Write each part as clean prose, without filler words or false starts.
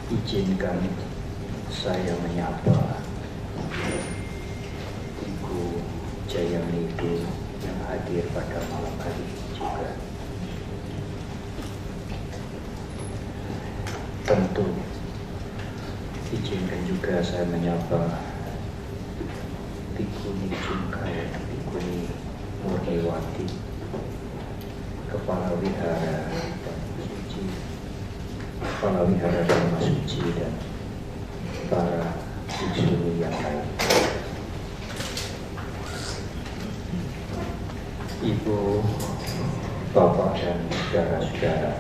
Izinkan saya menyapa Ibu Jayanidu yang hadir pada malam hari ini juga. Tentu izinkan juga saya menyapa Bikuni Jungkai, Bikuni Murniwati, Kepala Wihara Dharma Suci, Kepala Wihara Dharma Suci, dan para biksu yang lain. Ibu, Bapak, dan saudara-saudara,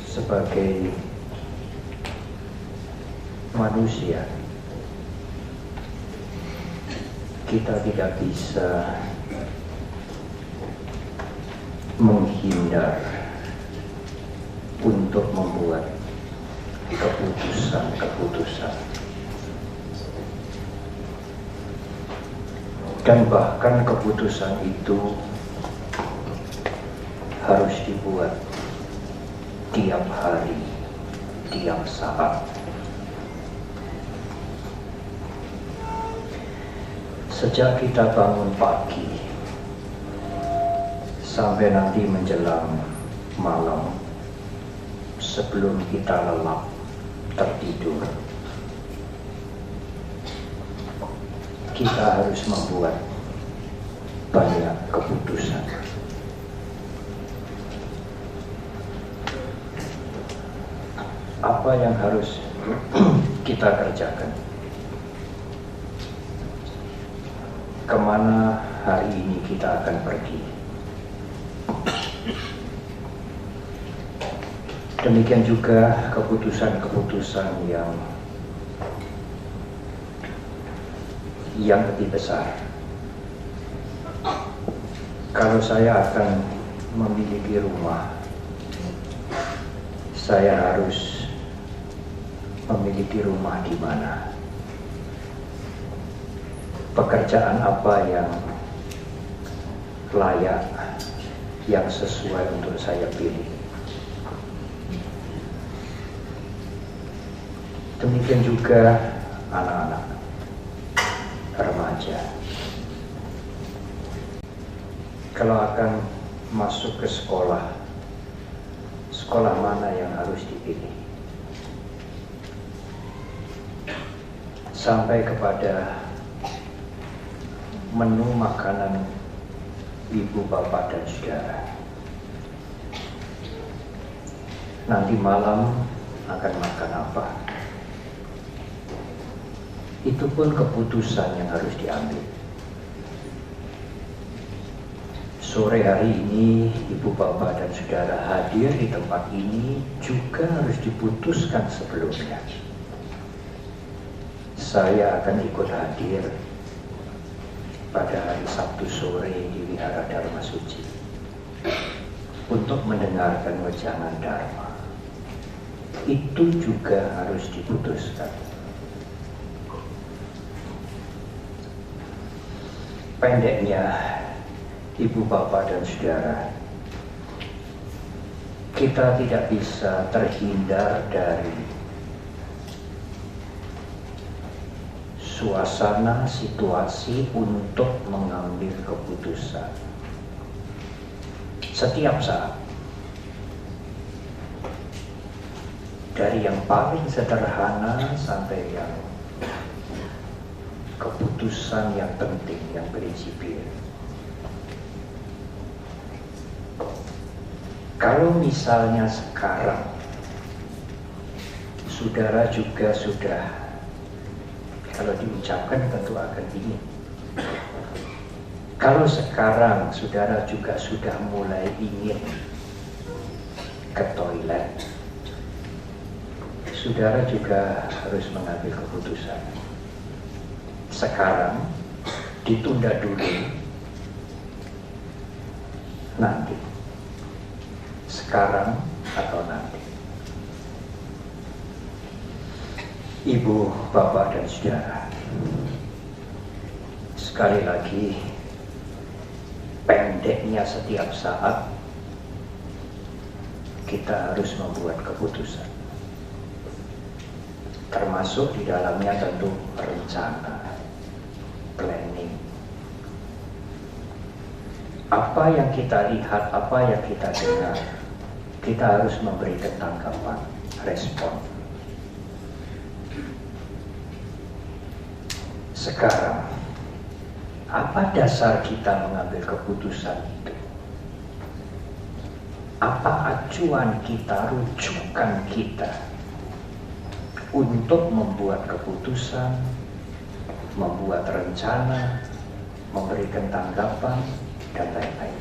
sebagai manusia, kita tidak bisa menghindar untuk membuat keputusan-keputusan, dan bahkan keputusan itu harus dibuat tiap hari, tiap saat. Sejak kita bangun pagi sampai nanti menjelang malam, sebelum kita lelap tertidur, kita harus membuat banyak keputusan. Apa yang harus kita kerjakan? Kemana hari ini kita akan pergi? Demikian juga keputusan-keputusan yang lebih besar. Kalau saya akan memiliki rumah, saya harus memiliki rumah di mana? Pekerjaan apa yang layak, yang sesuai untuk saya pilih? Demikian juga anak-anak, remaja. Kalau akan masuk ke sekolah, sekolah mana yang harus dipilih? Sampai kepada menu makanan ibu, bapak, dan saudara. Nanti malam akan makan apa? Itu pun keputusan yang harus diambil. Sore hari ini ibu, bapak, dan saudara hadir di tempat ini juga harus diputuskan sebelumnya. Saya akan ikut hadir pada hari Sabtu sore di Wihara Dharma Suci untuk mendengarkan wejangan Dharma. Itu juga harus diputuskan. Pendeknya, ibu, bapak, dan saudara, kita tidak bisa terhindar dari suasana situasi untuk mengambil keputusan setiap saat, dari yang paling sederhana sampai yang keputusan yang penting, yang prinsipil. Kalau misalnya sekarang saudara juga sudah, kalau diucapkan tentu akan dingin. Kalau sekarang saudara juga sudah mulai ingin ke toilet, saudara juga harus mengambil keputusan. Sekarang ditunda dulu, nanti. Sekarang atau nanti. Ibu, bapak, dan saudara, sekali lagi, pendeknya setiap saat kita harus membuat keputusan. Termasuk di dalamnya tentu rencana, planning. Apa yang kita lihat, apa yang kita dengar, kita harus memberikan tanggapan, respon. Sekarang, apa dasar kita mengambil keputusan itu? Apa acuan kita, rujukan kita untuk membuat keputusan, membuat rencana, memberikan tanggapan, dan lain-lain.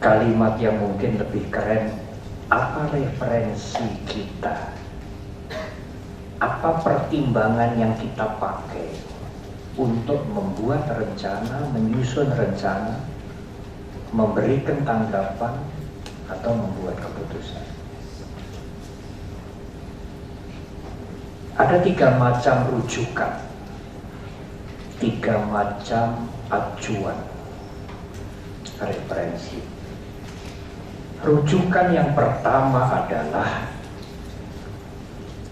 Kalimat yang mungkin lebih keren, apa referensi kita? Apa pertimbangan yang kita pakai untuk membuat rencana, menyusun rencana, memberikan tanggapan, atau membuat keputusan? Ada 3 macam rujukan, 3 macam acuan, referensi. Rujukan yang pertama adalah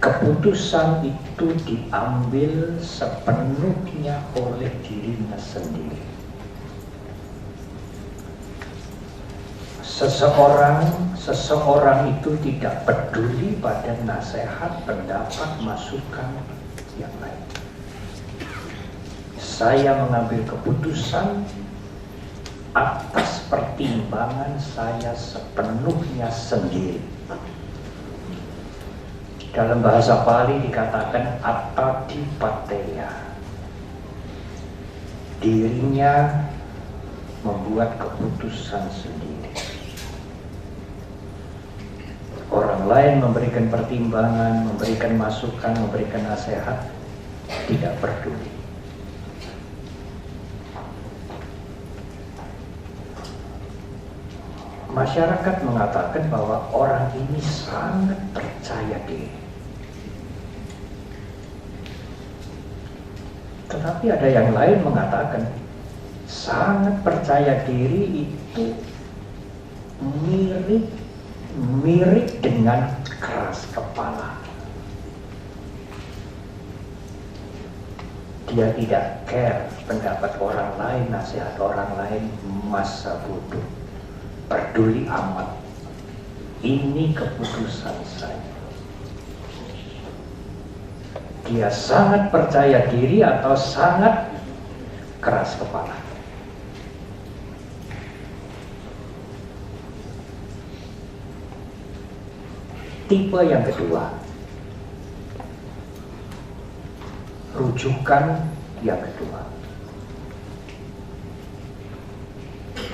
keputusan itu diambil sepenuhnya oleh dirinya sendiri. Seseorang itu tidak peduli pada nasihat, pendapat, masukan yang lain. Saya mengambil keputusan atas pertimbangan saya sepenuhnya sendiri. Dalam bahasa Pali dikatakan attadipateya. Dirinya membuat keputusan sendiri. Orang lain memberikan pertimbangan, memberikan masukan, memberikan nasihat, tidak peduli. Masyarakat mengatakan bahwa orang ini sangat percaya diri. Tetapi ada yang lain mengatakan sangat percaya diri itu mirip dengan keras kepala. Dia tidak care pendapat orang lain, nasihat orang lain, masa bodoh. Peduli amat. Ini keputusan saya. Dia sangat percaya diri atau sangat keras kepala. Tipe yang kedua, rujukan yang kedua.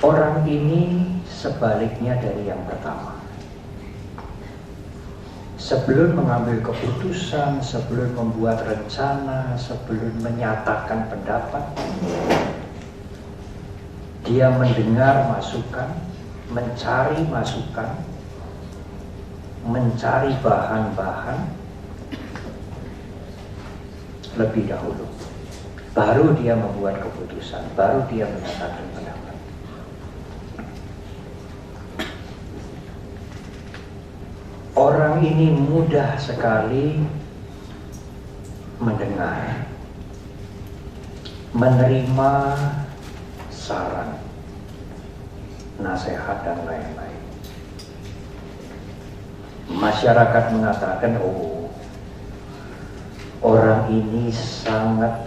Orang ini sebaliknya dari yang pertama. Sebelum mengambil keputusan, sebelum membuat rencana, sebelum menyatakan pendapat, dia mendengar masukan, mencari masukan, mencari bahan-bahan lebih dahulu. Baru dia membuat keputusan, baru dia menyatakan pendapat. Orang ini mudah sekali mendengar, menerima saran, nasihat, dan lain-lain. Masyarakat mengatakan, oh, orang ini sangat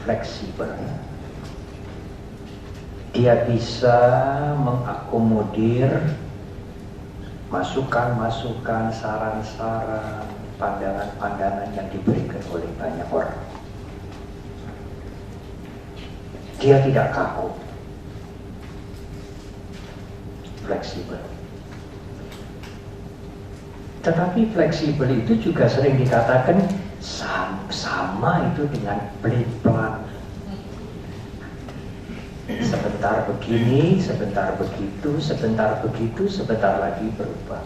fleksibel. Dia bisa mengakomodir masukan-masukan, saran-saran, pandangan-pandangan yang diberikan oleh banyak orang. Dia tidak kaku, fleksibel. Tetapi fleksibel itu juga sering dikatakan sama itu dengan pelin-pelan. Sebentar begini, sebentar begitu, sebentar begitu, sebentar lagi berubah.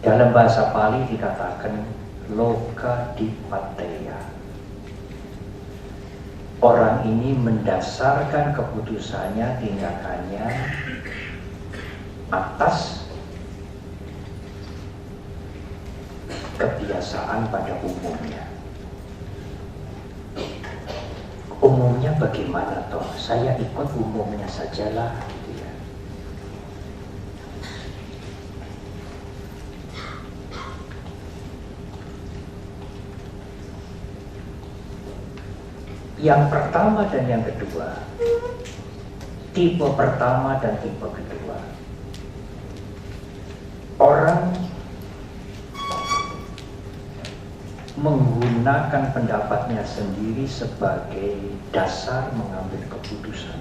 Dalam bahasa Pali dikatakan loka dipateya. orang ini mendasarkan keputusannya, tindakannya atas kebiasaan pada umumnya. Umumnya bagaimana toh? Saya ikut umumnya sajalah, gitu ya. Yang pertama dan yang kedua, tipe pertama dan tipe kedua, orang menggunakan pendapatnya sendiri sebagai dasar mengambil keputusan,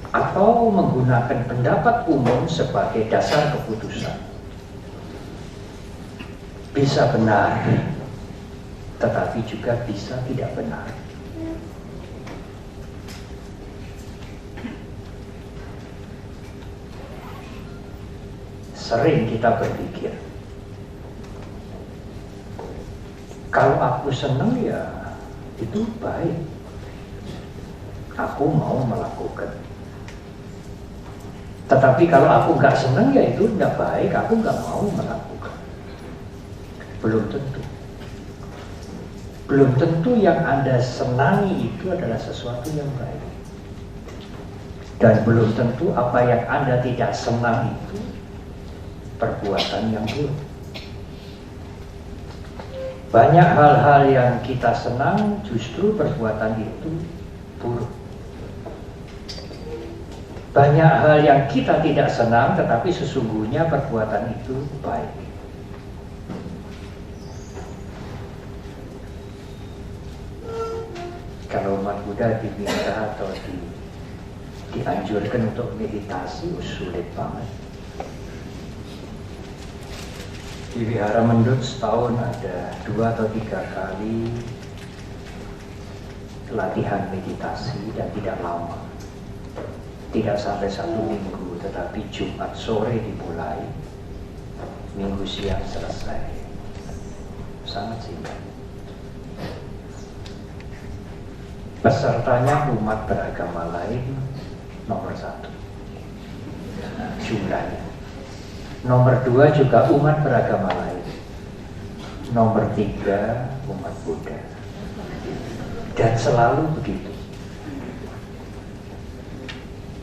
atau menggunakan pendapat umum sebagai dasar keputusan. Bisa benar, tetapi juga bisa tidak benar. Sering kita berpikir, kalau aku senang ya itu baik, aku mau melakukan. Tetapi kalau aku nggak senang ya itu nggak baik, aku nggak mau melakukan. Belum tentu. Belum tentu yang Anda senangi itu adalah sesuatu yang baik. Dan belum tentu apa yang Anda tidak senang itu perbuatan yang buruk. Banyak hal-hal yang kita senang justru perbuatan itu buruk. Banyak hal yang kita tidak senang tetapi sesungguhnya perbuatan itu baik. Kalau umat Buddha diminta atau dianjurkan untuk meditasi, sulit banget. Di Wihara Mendut setahun ada 2 atau 3 kali latihan meditasi dan tidak lama. Tidak sampai 1 minggu, tetapi Jumat sore dimulai, Minggu siang selesai. Sangat singkat. Pesertanya umat beragama lain nomor 1 jumlahnya. Nomor 2 juga umat beragama lain. Nomor 3 umat Buddha. Dan selalu begitu.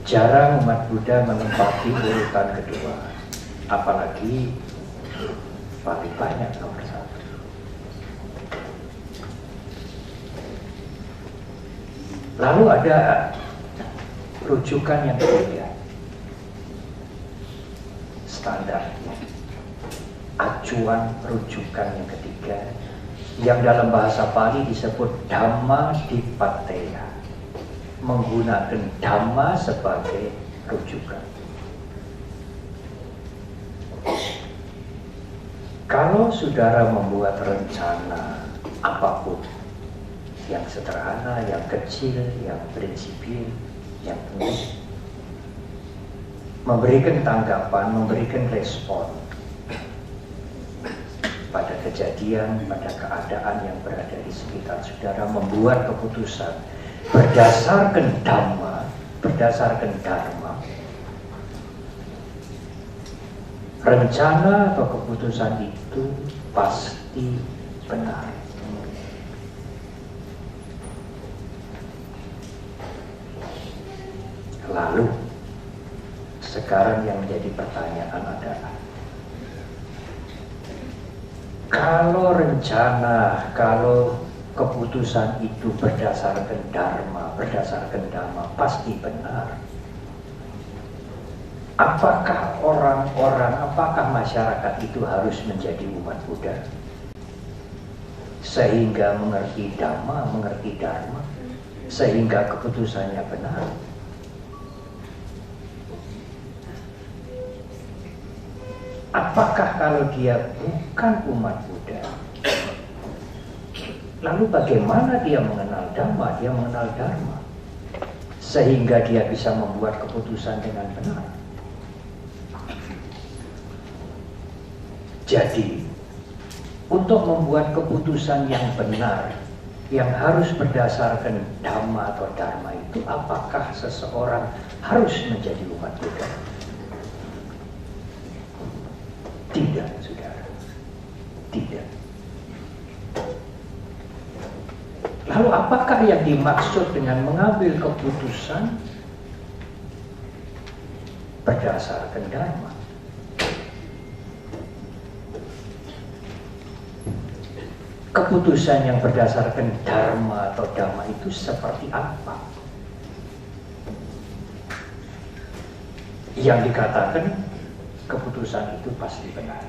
Jarang umat Buddha menempati urutan kedua. Apalagi paling banyak nomor 1. Lalu ada rujukan yang ketiga. Standarnya, acuan rujukan yang ketiga, yang dalam bahasa Pali disebut Dhamma Dipateya, menggunakan Dhamma sebagai rujukan. Kalau saudara membuat rencana apapun, yang sederhana, yang kecil, yang prinsipil, yang penting, memberikan tanggapan, memberikan respon pada kejadian, pada keadaan yang berada di sekitar saudara, membuat keputusan berdasarkan Dhamma, berdasarkan Dharma. Rencana atau keputusan itu pasti benar. Lalu sekarang yang menjadi pertanyaan adalah, kalau rencana, kalau keputusan itu berdasarkan Dharma, berdasarkan Dhamma, pasti benar. Apakah orang-orang, apakah masyarakat itu harus menjadi umat Buddha? Sehingga mengerti Dhamma, mengerti Dharma, sehingga keputusannya benar. Apakah kalau dia bukan umat Buddha, lalu bagaimana dia mengenal Dhamma, dia mengenal Dharma, sehingga dia bisa membuat keputusan dengan benar? Jadi, untuk membuat keputusan yang benar yang harus berdasarkan dhamma atau dharma itu, apakah seseorang harus menjadi umat Buddha? Tidak, saudara. Tidak. Lalu apakah yang dimaksud dengan mengambil keputusan berdasarkan dharma? Keputusan yang berdasarkan dharma atau dhamma itu seperti apa? Yang dikatakan keputusan itu pasti benar.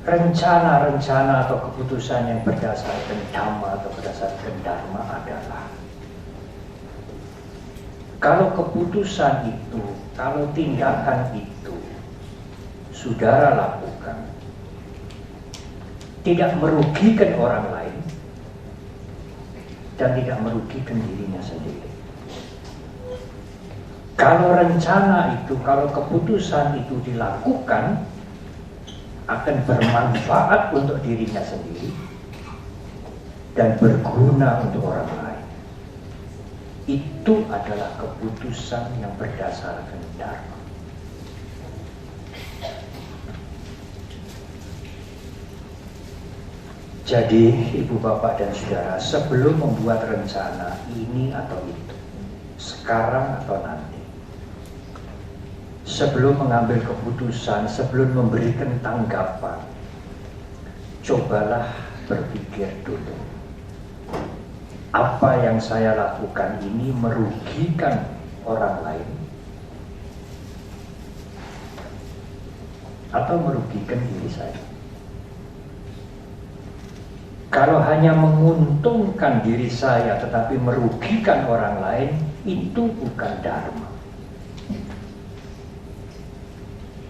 Rencana-rencana atau keputusan yang berdasarkan dhamma atau berdasarkan dharma adalah kalau keputusan itu, kalau tindakan itu saudara lakukan tidak merugikan orang lain dan tidak merugikan dirinya sendiri. Kalau rencana itu, kalau keputusan itu dilakukan akan bermanfaat untuk dirinya sendiri dan berguna untuk orang lain, itu adalah keputusan yang berdasarkan dharma. Jadi, ibu bapak dan saudara, sebelum membuat rencana ini atau itu, sekarang atau nanti, sebelum mengambil keputusan, sebelum memberikan tanggapan, cobalah berpikir dulu. Apa yang saya lakukan ini merugikan orang lain atau merugikan diri saya? Kalau hanya menguntungkan diri saya tetapi merugikan orang lain, itu bukan dharma.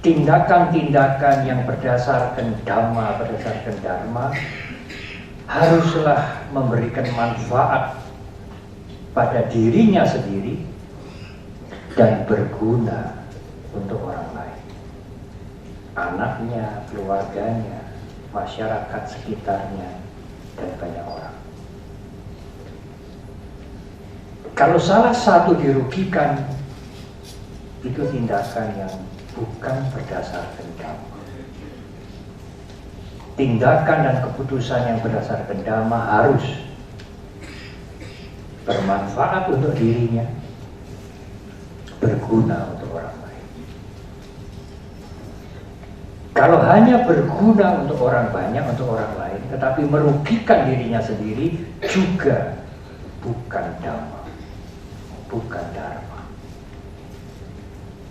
Tindakan-tindakan yang berdasarkan dhamma, berdasarkan dharma, haruslah memberikan manfaat pada dirinya sendiri dan berguna untuk orang lain. Anaknya, keluarganya, masyarakat sekitarnya, dan banyak orang. Kalau salah satu dirugikan, itu tindakan yang bukan berdasarkan dhamma. Tindakan dan keputusan yang berdasarkan dhamma harus bermanfaat untuk dirinya, berguna untuk orang lain. Kalau hanya berguna untuk orang banyak, untuk orang lain, tetapi merugikan dirinya sendiri, juga bukan dhamma, bukan dharma.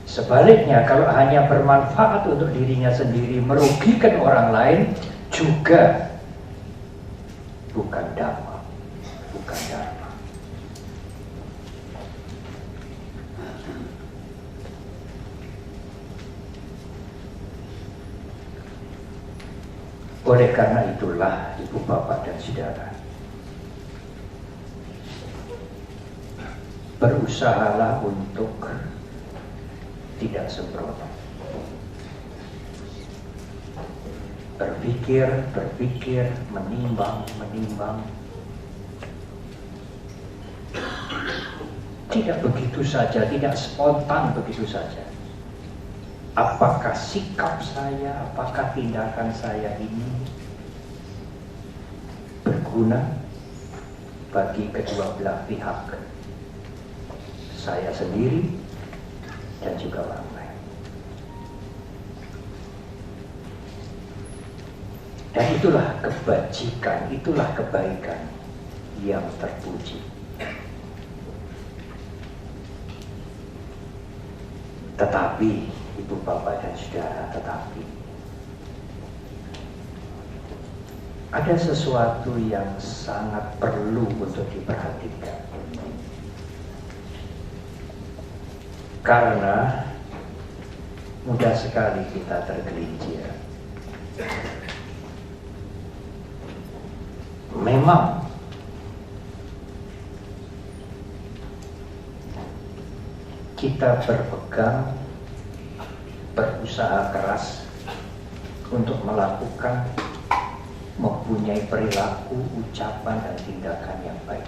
Sebaliknya, kalau hanya bermanfaat untuk dirinya sendiri, merugikan orang lain, juga bukan dhamma, bukan dharma. Oleh karena itulah, ibu bapak dan saudara, berusahalah untuk tidak sembrono. Berpikir, menimbang. Tidak begitu saja, tidak spontan begitu saja. Apakah sikap saya, apakah tindakan saya ini berguna bagi kedua belah pihak, saya sendiri dan juga orang lain. Dan itulah kebajikan, itulah kebaikan yang terpuji. Tetapi, ibu bapak dan saudara, tetapi ada sesuatu yang sangat perlu untuk diperhatikan. Karena mudah sekali kita tergelincir. Memang kita berusaha keras untuk melakukan mempunyai perilaku, ucapan, dan tindakan yang baik.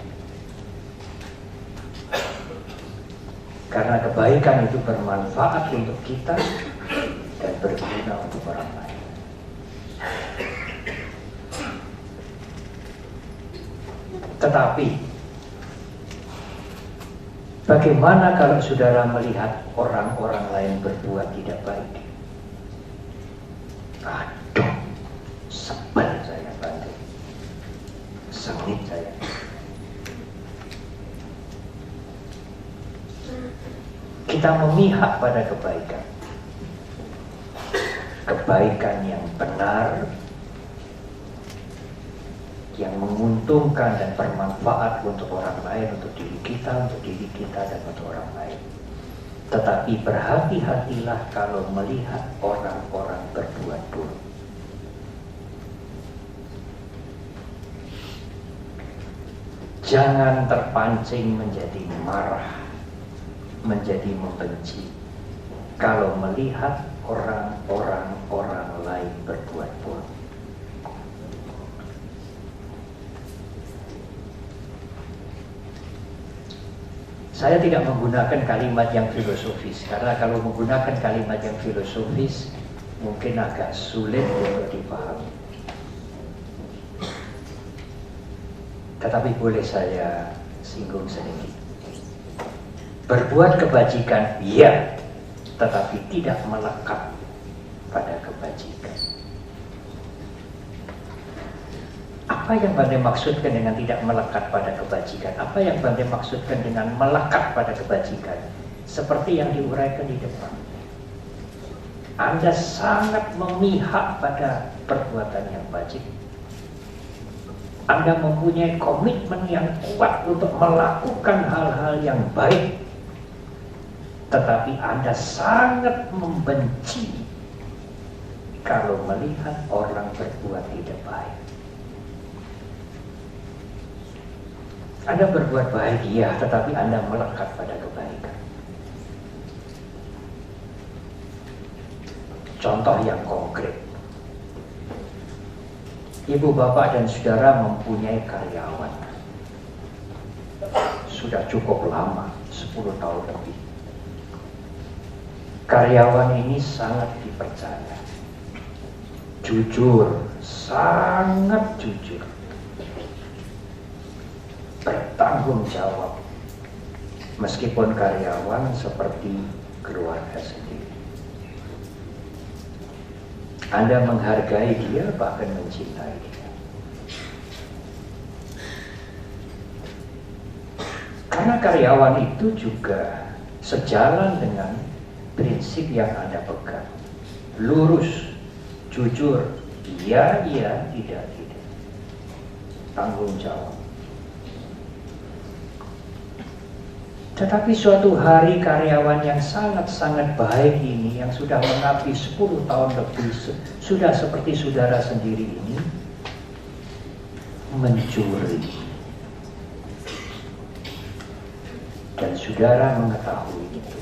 Karena kebaikan itu bermanfaat untuk kita dan berguna untuk orang lain. Tetapi bagaimana kalau saudara melihat orang-orang lain berbuat tidak baik? Aduh, sebel saya bantu, sengit saya. Kita memihak pada kebaikan. Kebaikan yang benar, yang menguntungkan dan bermanfaat untuk orang lain, untuk diri kita, dan untuk orang lain. Tetapi berhati-hatilah kalau melihat orang-orang berbuat buruk. Jangan terpancing menjadi marah, menjadi membenci kalau melihat orang lain berbuat buruk. Saya tidak menggunakan kalimat yang filosofis, karena kalau menggunakan kalimat yang filosofis mungkin agak sulit untuk dipahami. Tetapi boleh saya singgung sedikit. Berbuat kebajikan, iya, tetapi tidak melekat pada kebajikan. Apa yang Bante maksudkan dengan tidak melekat pada kebajikan? Apa yang Bante maksudkan dengan melekat pada kebajikan? Seperti yang diuraikan di depan. Anda sangat memihak pada perbuatan yang bajik. Anda mempunyai komitmen yang kuat untuk melakukan hal-hal yang baik. Tetapi Anda sangat membenci kalau melihat orang berbuat tidak baik. Anda berbuat baik, ya, tetapi Anda melekat pada kebaikan. Contoh yang konkret. Ibu, bapak, dan saudara mempunyai karyawan. Sudah cukup lama, 10 tahun lebih. Karyawan ini sangat dipercaya. Jujur, sangat jujur. Bertanggung jawab, meskipun karyawan seperti keluarga sendiri. Anda menghargai dia, bahkan mencintai dia. Karena karyawan itu juga sejalan dengan prinsip yang Anda pegang. Lurus, jujur, iya, tidak. Tanggung jawab. Tetapi suatu hari karyawan yang sangat-sangat baik ini, yang sudah mengabdi 10 tahun lebih, sudah seperti saudara sendiri ini, mencuri. Dan saudara mengetahui itu.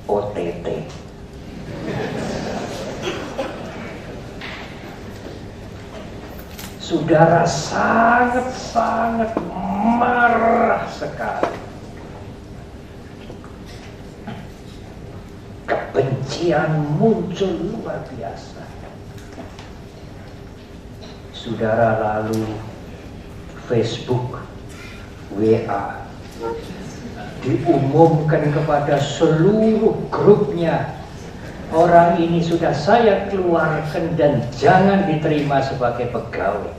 OTT. Saudara sangat-sangat marah sekali. Kebencian muncul luar biasa. Saudara lalu Facebook, WA, diumumkan kepada seluruh grupnya, orang ini sudah saya keluarkan dan jangan diterima sebagai pegawai.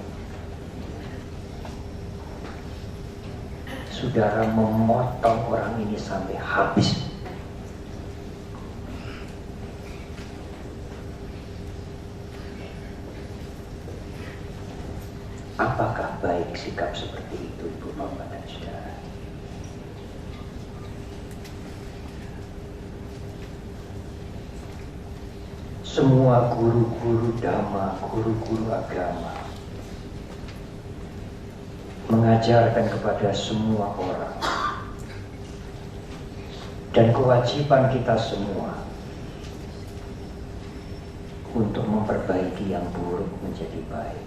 Saudara memotong orang ini sampai habis. Apakah baik sikap seperti itu, Ibu, Bapak, dan Saudara? Semua guru-guru dhamma, guru-guru agama mengajarkan kepada semua orang, dan kewajiban kita semua untuk memperbaiki yang buruk menjadi baik.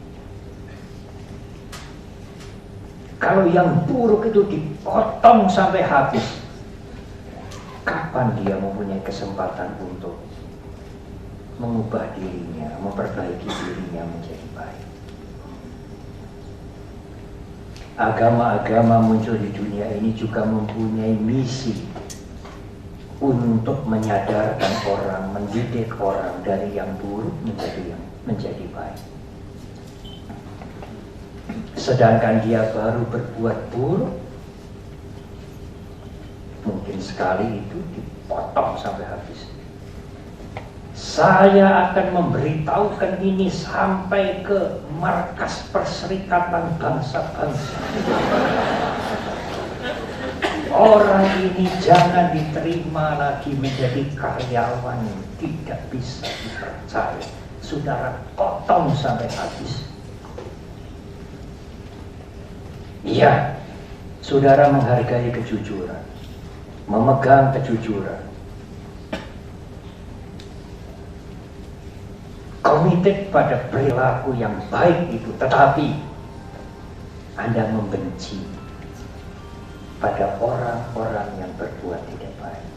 Kalau yang buruk itu dipotong sampai habis, kapan dia mempunyai kesempatan untuk mengubah dirinya, memperbaiki dirinya menjadi baik? Agama-agama muncul di dunia ini juga mempunyai misi untuk menyadarkan orang, mendidik orang dari yang buruk menjadi baik. Sedangkan dia baru berbuat buruk, mungkin sekali itu dipotong sampai habis. Saya akan memberitahukan ini sampai ke markas Perserikatan Bangsa-Bangsa. Orang ini jangan diterima lagi menjadi karyawan, tidak bisa dipercaya. Saudara potong sampai habis. Iya, saudara menghargai kejujuran, memegang kejujuran, komited pada perilaku yang baik itu, tetapi Anda membenci pada orang-orang yang berbuat tidak baik.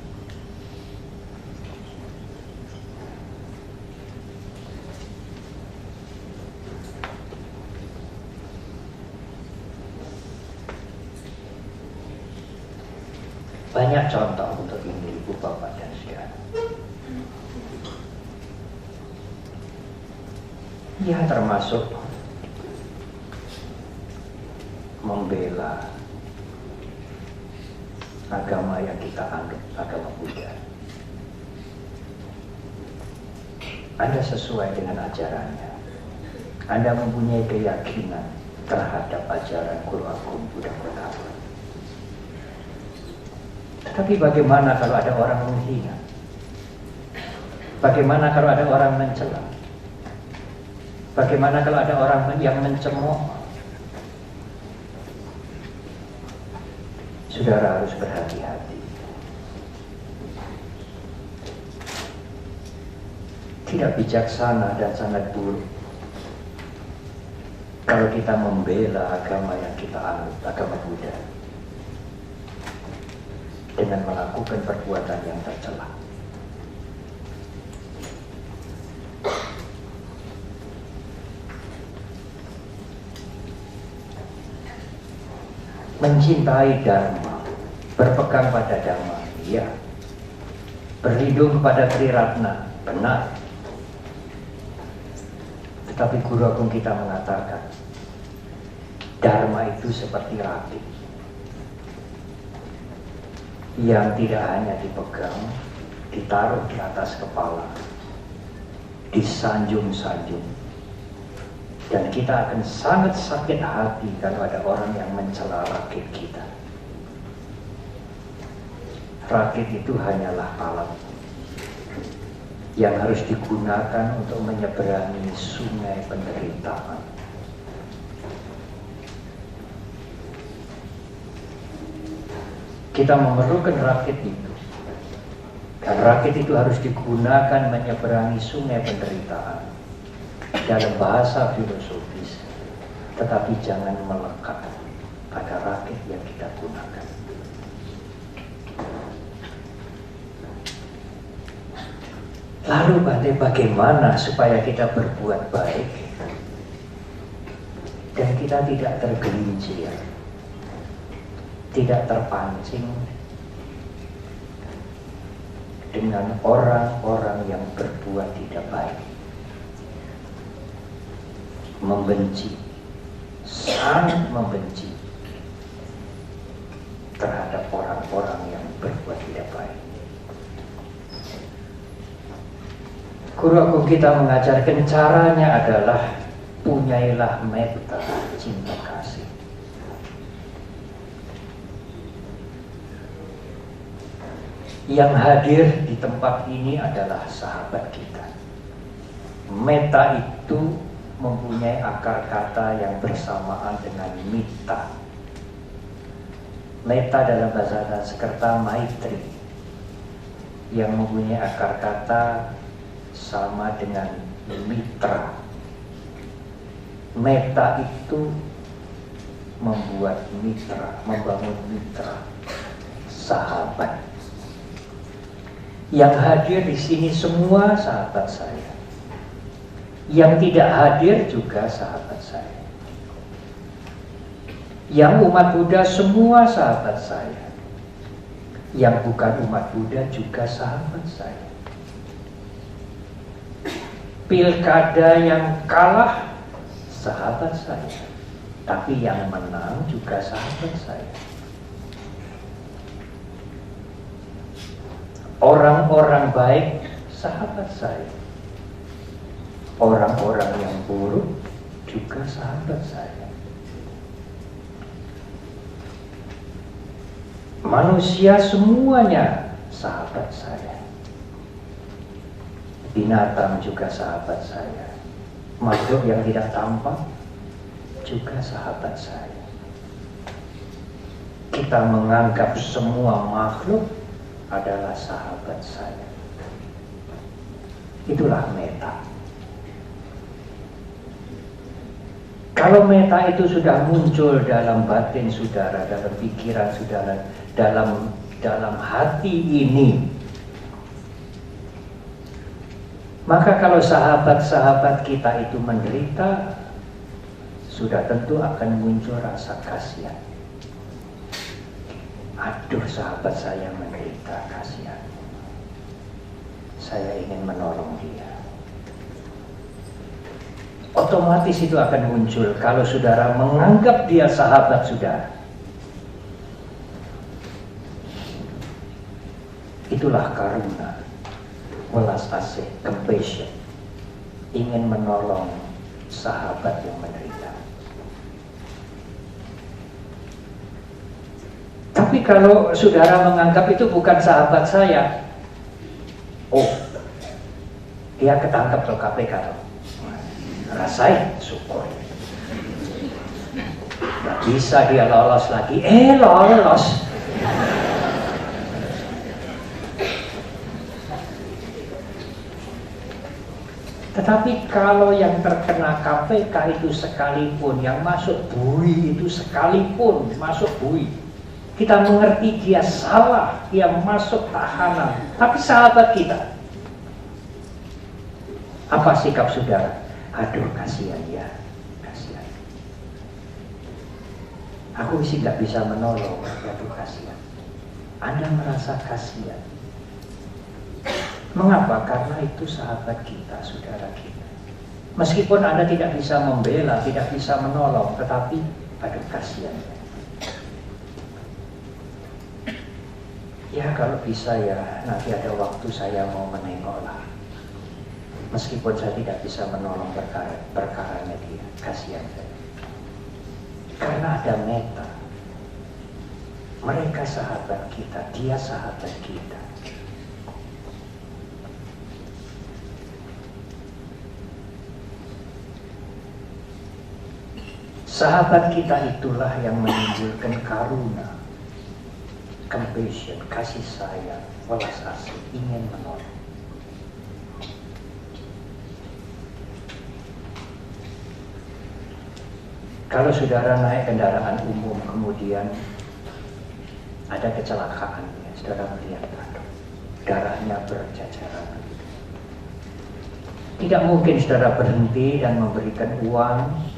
Banyak contoh untuk ini, Ibu, Bapak, dan Saudara. Ya, termasuk membela agama yang kita anggap agama Buddha. Anda sesuai dengan ajarannya. Anda mempunyai keyakinan terhadap ajaran Guru Agung Buddha Gotama. Tetapi bagaimana kalau ada orang menghina? Bagaimana kalau ada orang mencela? Bagaimana kalau ada orang yang mencemooh? Saudara harus berhati-hati. Tidak bijaksana dan sangat buruk kalau kita membela agama yang kita anut, agama Buddha, dengan melakukan perbuatan yang tercela. Mencintai Dharma, berpegang pada Dhamma, iya. Berlindung kepada Triratna, benar. Tetapi Guru Agung kita mengatakan, Dharma itu seperti rakit yang tidak hanya dipegang, ditaruh di atas kepala, disanjung-sanjung. Dan kita akan sangat sakit hati kalau ada orang yang mencela rakit kita. Rakit itu hanyalah alat yang harus digunakan untuk menyeberangi sungai penderitaan. Kita memerlukan rakit itu. Dan rakit itu harus digunakan menyeberangi sungai penderitaan. Dalam bahasa filosofis, tetapi jangan melekat pada rakit yang kita gunakan. Lalu bagaimana supaya kita berbuat baik dan kita tidak tergelincir, tidak terpancing dengan orang-orang yang berbuat tidak baik, membenci, sangat membenci terhadap orang-orang yang berbuat tidak baik. Guru Agung kita mengajarkan caranya adalah punyailah metta, cinta kasih. Yang hadir di tempat ini adalah sahabat kita. Metta itu mempunyai akar kata yang bersamaan dengan mita. Metta dalam bahasa Sanskerta maitri, yang mempunyai akar kata sama dengan mitra. Metta itu membuat mitra, membangun mitra, sahabat. Yang hadir di sini semua sahabat saya. Yang tidak hadir juga sahabat saya. Yang umat Buddha semua sahabat saya. Yang bukan umat Buddha juga sahabat saya. Pilkada yang kalah sahabat saya, tapi yang menang juga sahabat saya. Orang-orang baik sahabat saya. Orang-orang yang buruk juga sahabat saya. Manusia semuanya sahabat saya. Binatang juga sahabat saya. Makhluk yang tidak tampak juga sahabat saya. Kita menganggap semua makhluk adalah sahabat saya. Itulah meta. Kalau meta itu sudah muncul dalam batin saudara, dalam pikiran saudara, dalam hati ini, maka kalau sahabat-sahabat kita itu menderita, sudah tentu akan muncul rasa kasihan. Aduh, sahabat saya menderita, kasihan. Saya ingin menolong dia. Otomatis itu akan muncul kalau saudara menganggap dia sahabat saudara. Itulah karuna, welas asih, compassion, ingin menolong sahabat yang menderita. Tapi kalau saudara menganggap itu bukan sahabat saya, oh, dia ketangkap loh KPK loh, rasain syukur. Gak bisa dia lolos lagi, lolos. Tetapi kalau yang terkena KPK itu sekalipun, yang masuk bui itu sekalipun masuk bui, kita mengerti dia salah, dia masuk tahanan, tapi sahabat kita, apa sikap saudara? Aduh, kasihan ya, kasihan. Aku sih nggak bisa menolong, aduh kasihan. Anda merasa kasihan. Mengapa? Karena itu sahabat kita, saudara kita. Meskipun Anda tidak bisa membela, tidak bisa menolong, tetapi aduh kasihan. Ya kalau bisa ya, nanti ada waktu saya mau menengoklah. Meskipun saya tidak bisa menolong perkaranya dia, kasihan saya. Karena ada meta. Mereka sahabat kita, dia sahabat kita. Sahabat kita itulah yang menimbulkan karuna, compassion, kasih sayang, welas asih, ingin menolong. Kalau saudara naik kendaraan umum kemudian ada kecelakaan, ya, saudara melihat darahnya berjajaran. Tidak mungkin saudara berhenti dan memberikan uang,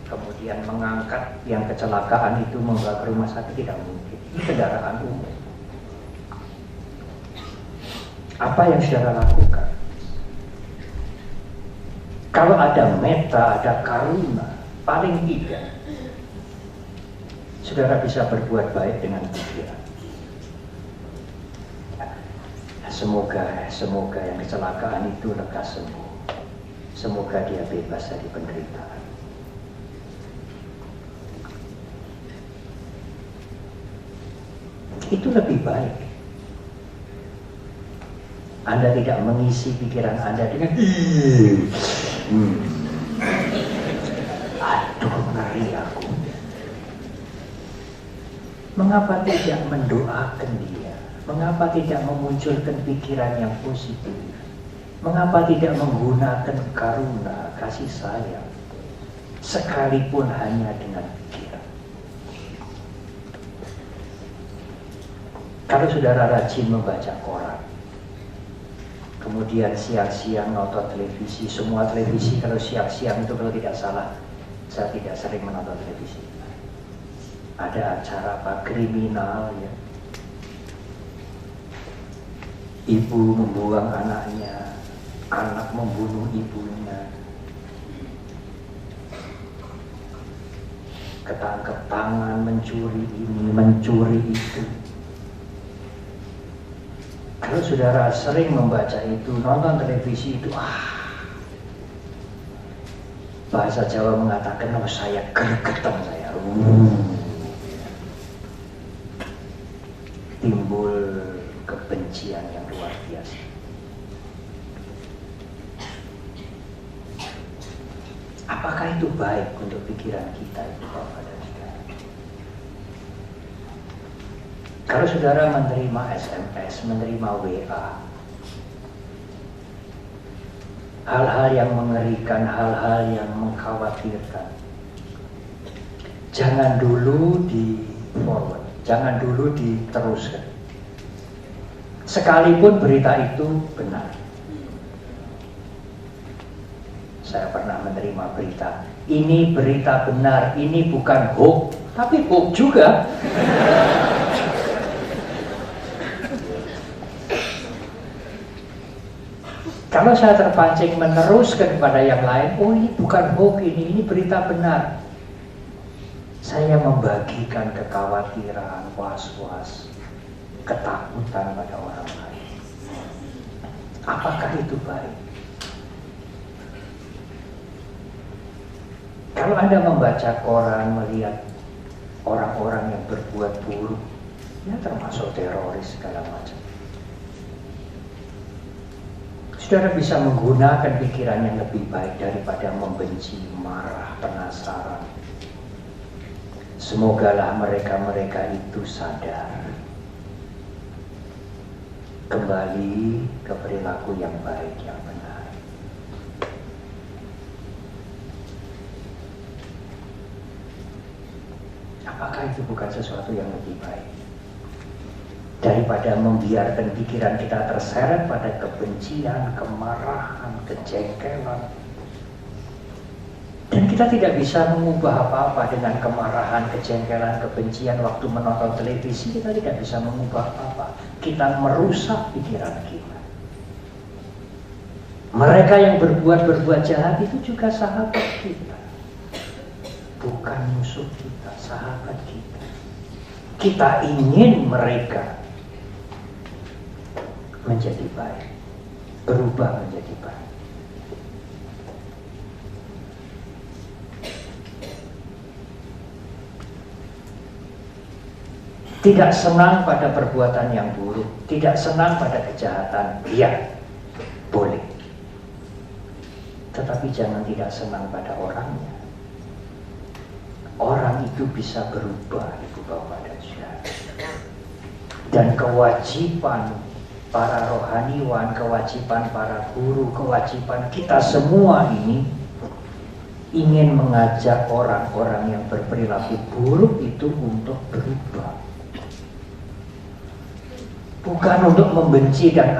kemudian mengangkat yang kecelakaan itu membawa ke rumah sakit, tidak mungkin. Ini kendaraan umum. Apa yang saudara lakukan? Kalau ada meta, ada karuna, paling tidak saudara bisa berbuat baik dengan pikiran. Semoga yang kecelakaan itu lekas sembuh. Semoga dia bebas dari penderitaan. Itu lebih baik. Anda tidak mengisi pikiran Anda dengan aduh ngeri aku. Mengapa tidak mendoakan dia? Mengapa tidak memunculkan pikiran yang positif? Mengapa tidak menggunakan karuna, kasih sayang, sekalipun hanya dengan pikiran? Kalau saudara rajin membaca koran, kemudian siang-siang nonton televisi, semua televisi kalau siang-siang itu kalau tidak salah, saya tidak sering menonton televisi. Ada acara apa kriminal ya, ibu membuang anaknya, anak membunuh ibunya, ketangkep tangan mencuri ini, mencuri itu. Kalau saudara sering membaca itu, nonton televisi itu, bahasa Jawa mengatakan, oh saya gregetan saya. Timbul kebencian yang luar biasa. Apakah itu baik untuk pikiran kita itu, Bapak dan Saudara? Kalau saudara menerima SMS, menerima WA, hal-hal yang mengerikan, hal-hal yang mengkhawatirkan, jangan dulu di forward, jangan dulu diteruskan. Sekalipun berita itu benar. Saya pernah menerima berita, ini berita benar, ini bukan hoax, tapi hoax juga. Kalau saya terpancing meneruskan kepada yang lain, oh ini bukan hoax, ini berita benar. Saya membagikan kekhawatiran, was-was, ketakutan pada orang lain. Apakah itu baik? Kalau Anda membaca koran, melihat orang-orang yang berbuat buruk, ya termasuk teroris segala macam, saudara bisa menggunakan pikiran yang lebih baik daripada membenci, marah, penasaran. Semogalah mereka-mereka itu sadar, kembali ke perilaku yang baik, yang benar. Apakah itu bukan sesuatu yang lebih baik daripada membiarkan pikiran kita terseret pada kebencian, kemarahan, kejengkelan? Dan kita tidak bisa mengubah apa-apa dengan kemarahan, kejengkelan, kebencian. Waktu menonton televisi kita tidak bisa mengubah apa-apa. Kita merusak pikiran kita. Mereka yang berbuat jahat itu juga sahabat kita, bukan musuh kita, sahabat kita. Kita ingin mereka menjadi baik, berubah menjadi baik. Tidak senang pada perbuatan yang buruk, tidak senang pada kejahatan, iya, boleh. Tetapi jangan tidak senang pada orangnya. Orang itu bisa berubah, Ibu Bapak dan Saudara. Dan kewajiban para rohaniwan, kewajiban para guru, kewajiban kita semua ini ingin mengajak orang-orang yang berperilaku buruk itu untuk berubah. Bukan untuk membenci dan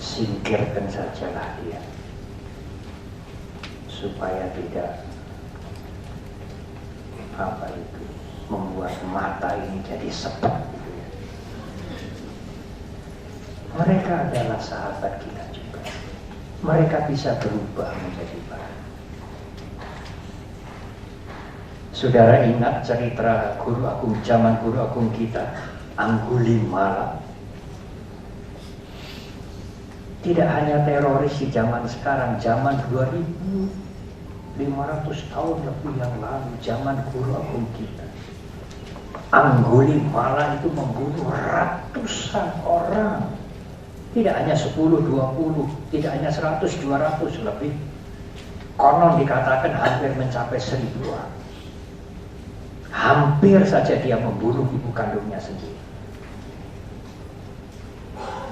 singkirkan sajalah dia, supaya tidak membuat mata ini jadi sepet gitu ya. Mereka adalah sahabat kita juga. Mereka bisa berubah menjadi baik. Saudara ingat cerita guru agung, zaman guru agung kita, Anggulimala. Tidak hanya teroris di zaman sekarang, zaman 2500 tahun lebih yang lalu, zaman guru agung kita, Anggulimala itu membunuh ratusan orang. Tidak hanya 10, 20, tidak hanya 100, 200 lebih. Konon dikatakan hampir mencapai 1000 orang. Hampir saja dia membunuh ibu kandungnya sendiri.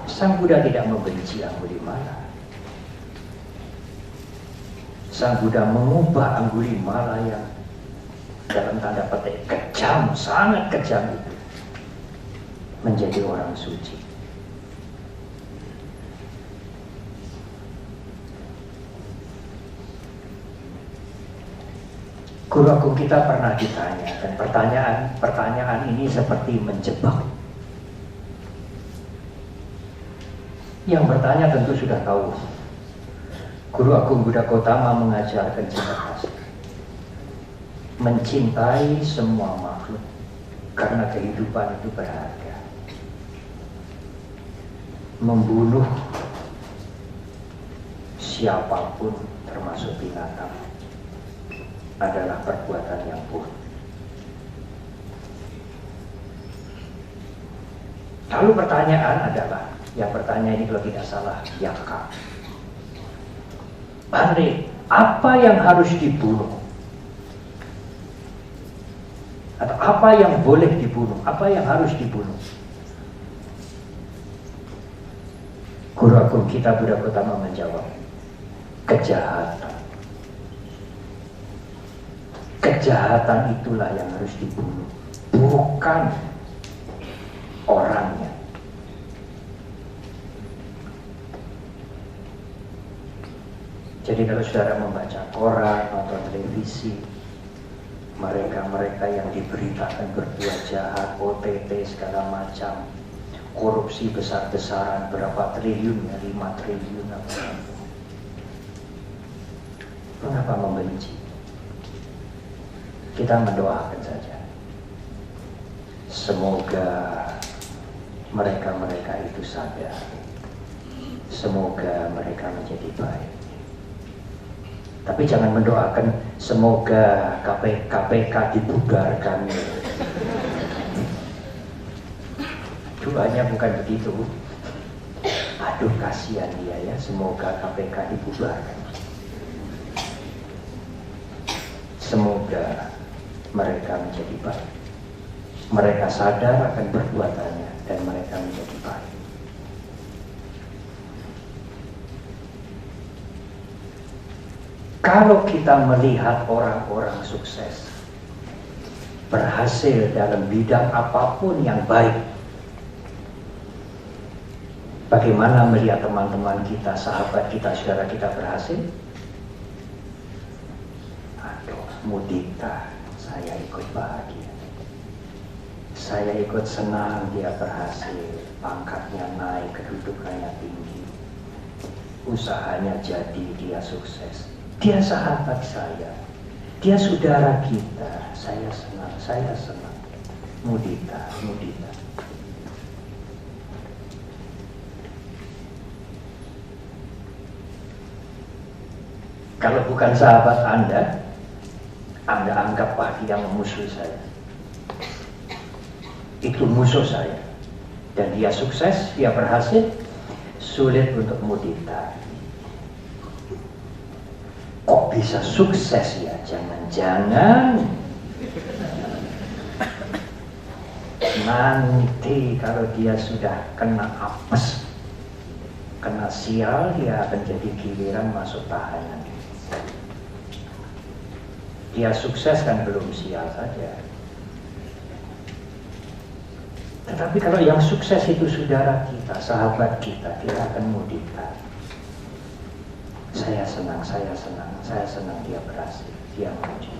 Sang Buddha tidak membenci Anggulimala. Sang Buddha mengubah Anggulimala yang dalam tanda petik kejam, sangat kejam itu menjadi orang suci. Guru agung kita pernah ditanya, dan pertanyaan ini seperti menjebak. Yang bertanya tentu sudah tahu. Guru Agung Buddha Gautama mengajarkan cinta kasih, mencintai semua makhluk karena kehidupan itu berharga. Membunuh siapapun termasuk binatang adalah perbuatan yang buruk. Lalu pertanyaan adalah, yang bertanya ini kalau tidak salah Yaka, Andre, apa yang harus dibunuh? Atau apa yang boleh dibunuh? Apa yang harus dibunuh? Guru Agung kita Buddha Gautama menjawab, kejahatan. Kejahatan itulah yang harus dibunuh, bukan orangnya. Jadi kalau saudara membaca koran atau televisi, mereka-mereka yang diberitakan berbuat jahat, OTT segala macam, korupsi besar-besaran, berapa triliun ya, 5 triliun apa. Mengapa membenci? Kita mendoakan saja. Semoga mereka-mereka itu sadar. Semoga mereka menjadi baik. Tapi jangan mendoakan semoga KPK dibubarkan. Doanya bukan begitu. Aduh kasihan dia ya, semoga KPK dibubarkan. Semoga mereka menjadi baik. Mereka sadar akan perbuatannya dan mereka menjadi baik. Kalau kita melihat orang-orang sukses, berhasil dalam bidang apapun yang baik, bagaimana melihat teman-teman kita, sahabat kita, saudara kita berhasil? Aduh, mudita, saya ikut bahagia. Saya ikut senang dia berhasil, pangkatnya naik, kedudukannya tinggi, usahanya jadi, dia sukses. Dia sahabat saya, dia saudara kita, saya senang. Mudita. Kalau bukan sahabat Anda anggap dia musuh saya. Itu musuh saya. Dan dia sukses, dia berhasil, sulit untuk mudita. Kok bisa sukses ya? Jangan-jangan nanti kalau dia sudah kena apes, kena sial, dia akan jadi giliran masuk tahanan. Dia sukses kan belum sial saja. Tetapi kalau yang sukses itu saudara kita, sahabat kita akan mudita. Saya senang dia berhasil, dia maju.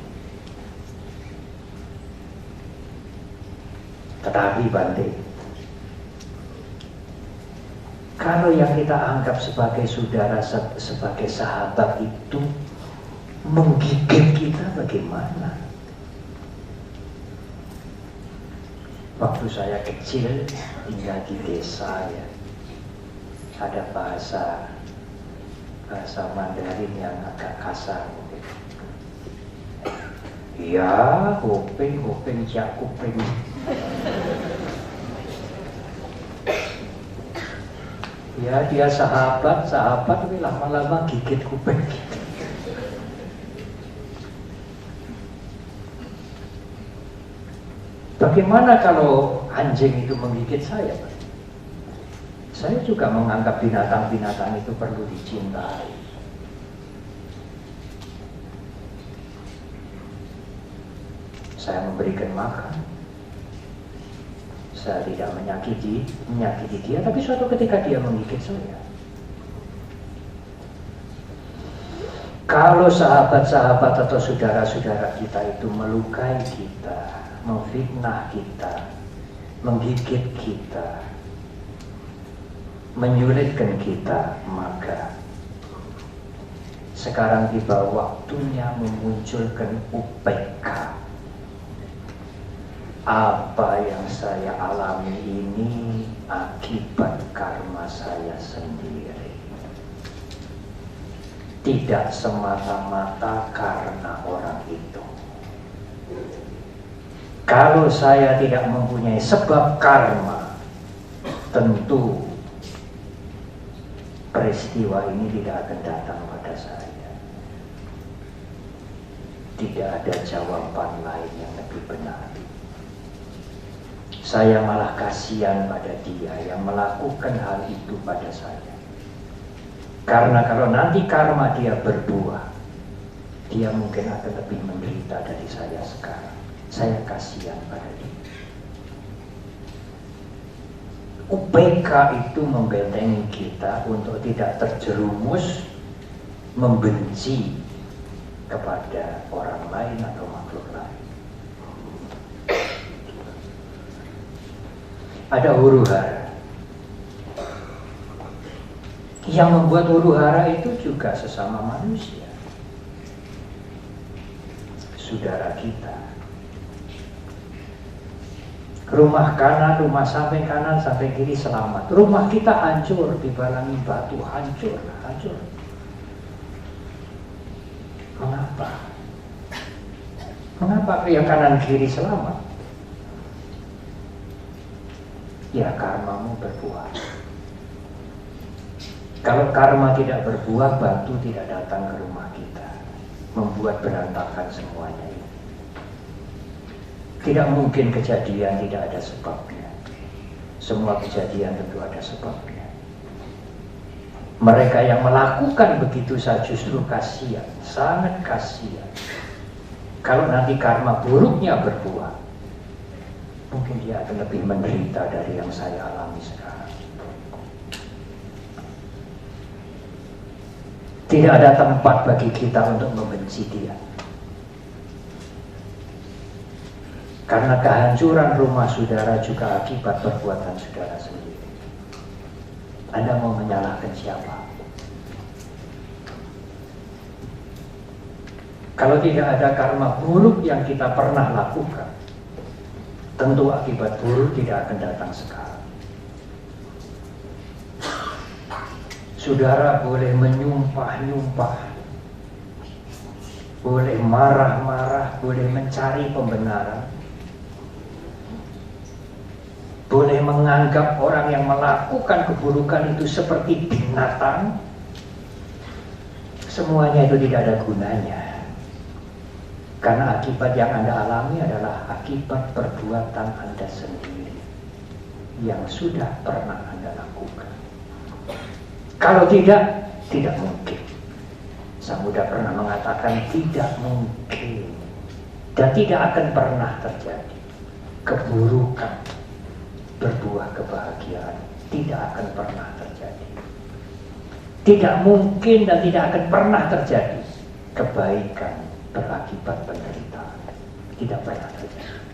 Tetapi Bante, kalau yang kita anggap sebagai saudara, sebagai sahabat itu menggigit kita, bagaimana? Waktu saya kecil tinggal di desa ya, ada bahasa Mandarin yang agak kasar. Ya, kuping jak kuping. Ya, dia sahabat tapi lama-lama gigit kuping. Bagaimana kalau anjing itu menggigit saya, Pak? Saya juga menganggap binatang-binatang itu perlu dicintai. Saya memberikan makan. Saya tidak menyakiti dia, tapi suatu ketika dia menggigit saya. Kalau sahabat-sahabat atau saudara-saudara kita itu melukai kita, memfitnah kita, menggigit kita, menyulitkan kita, maka sekarang tiba waktunya memunculkan UPK. Apa yang saya alami ini akibat karma saya sendiri. Tidak semata-mata karena orang itu. Kalau saya tidak mempunyai sebab karma, tentu peristiwa ini tidak akan datang pada saya. Tidak ada jawaban lain yang lebih benar. Saya malah kasihan pada dia yang melakukan hal itu pada saya. Karena kalau nanti karma dia berbuah, dia mungkin akan lebih menderita dari saya sekarang. Saya kasihan pada dia. UPK itu membentengi kita untuk tidak terjerumus membenci kepada orang lain atau makhluk lain. Ada huru-hara. Yang membuat huru-hara itu juga sesama manusia, saudara kita. Rumah kanan, rumah samping kanan, samping kiri selamat. Rumah kita hancur, dibalangi batu, hancur. Mengapa? Mengapa yang kanan kiri selamat? Ya, karmamu berbuah. Kalau karma tidak berbuah, batu tidak datang ke rumah kita, membuat berantakan semuanya ini. Tidak mungkin kejadian tidak ada sebabnya. Semua kejadian tentu ada sebabnya. Mereka yang melakukan begitu saja justru kasihan, sangat kasihan. Kalau nanti karma buruknya berbuah, mungkin dia akan lebih menderita dari yang saya alami sekarang. Tidak ada tempat bagi kita untuk membenci dia. Karena kehancuran rumah saudara juga akibat perbuatan saudara sendiri. Anda mau menyalahkan siapa? Kalau tidak ada karma buruk yang kita pernah lakukan, tentu akibat buruk tidak akan datang sekarang. Saudara boleh menyumpah-nyumpah, boleh marah-marah, boleh mencari pembenaran, boleh menganggap orang yang melakukan keburukan itu seperti binatang. Semuanya itu tidak ada gunanya. Karena akibat yang Anda alami adalah akibat perbuatan Anda sendiri yang sudah pernah Anda lakukan. Kalau tidak, tidak mungkin. Sang Buddha pernah mengatakan tidak mungkin dan tidak akan pernah terjadi keburukan berbuah kebahagiaan. Tidak akan pernah terjadi. Tidak mungkin dan tidak akan pernah terjadi kebaikan berakibat penderitaan. Tidak pernah terjadi.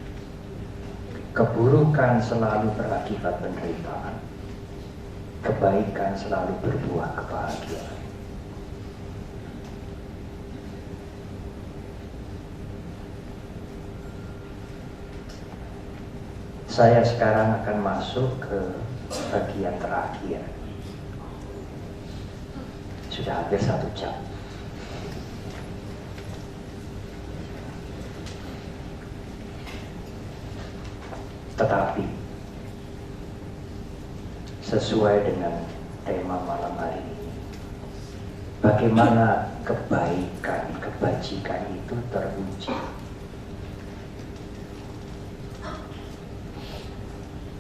Keburukan selalu berakibat penderitaan. Kebaikan selalu berbuah kebahagiaan. Saya sekarang akan masuk ke bagian terakhir. Sudah hampir 1 jam. Tetapi sesuai dengan tema malam hari ini, bagaimana kebaikan, kebajikan itu teruji.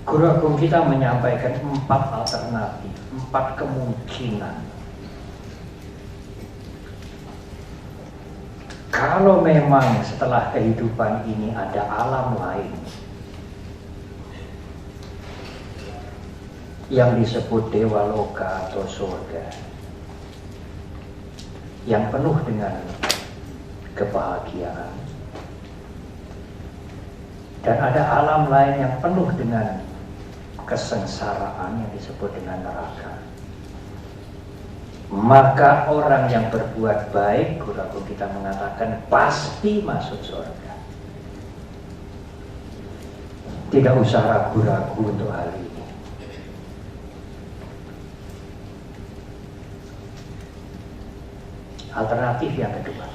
Guru Agung kita menyampaikan 4 alternatif, 4 kemungkinan. Kalau memang setelah kehidupan ini ada alam lain yang disebut dewa loka atau surga, yang penuh dengan kebahagiaan, dan ada alam lain yang penuh dengan kesengsaraan yang disebut dengan neraka, maka orang yang berbuat baik, guru kita mengatakan, pasti masuk surga. Tidak usah ragu-ragu untuk hal ini. Alternatif yang kedua,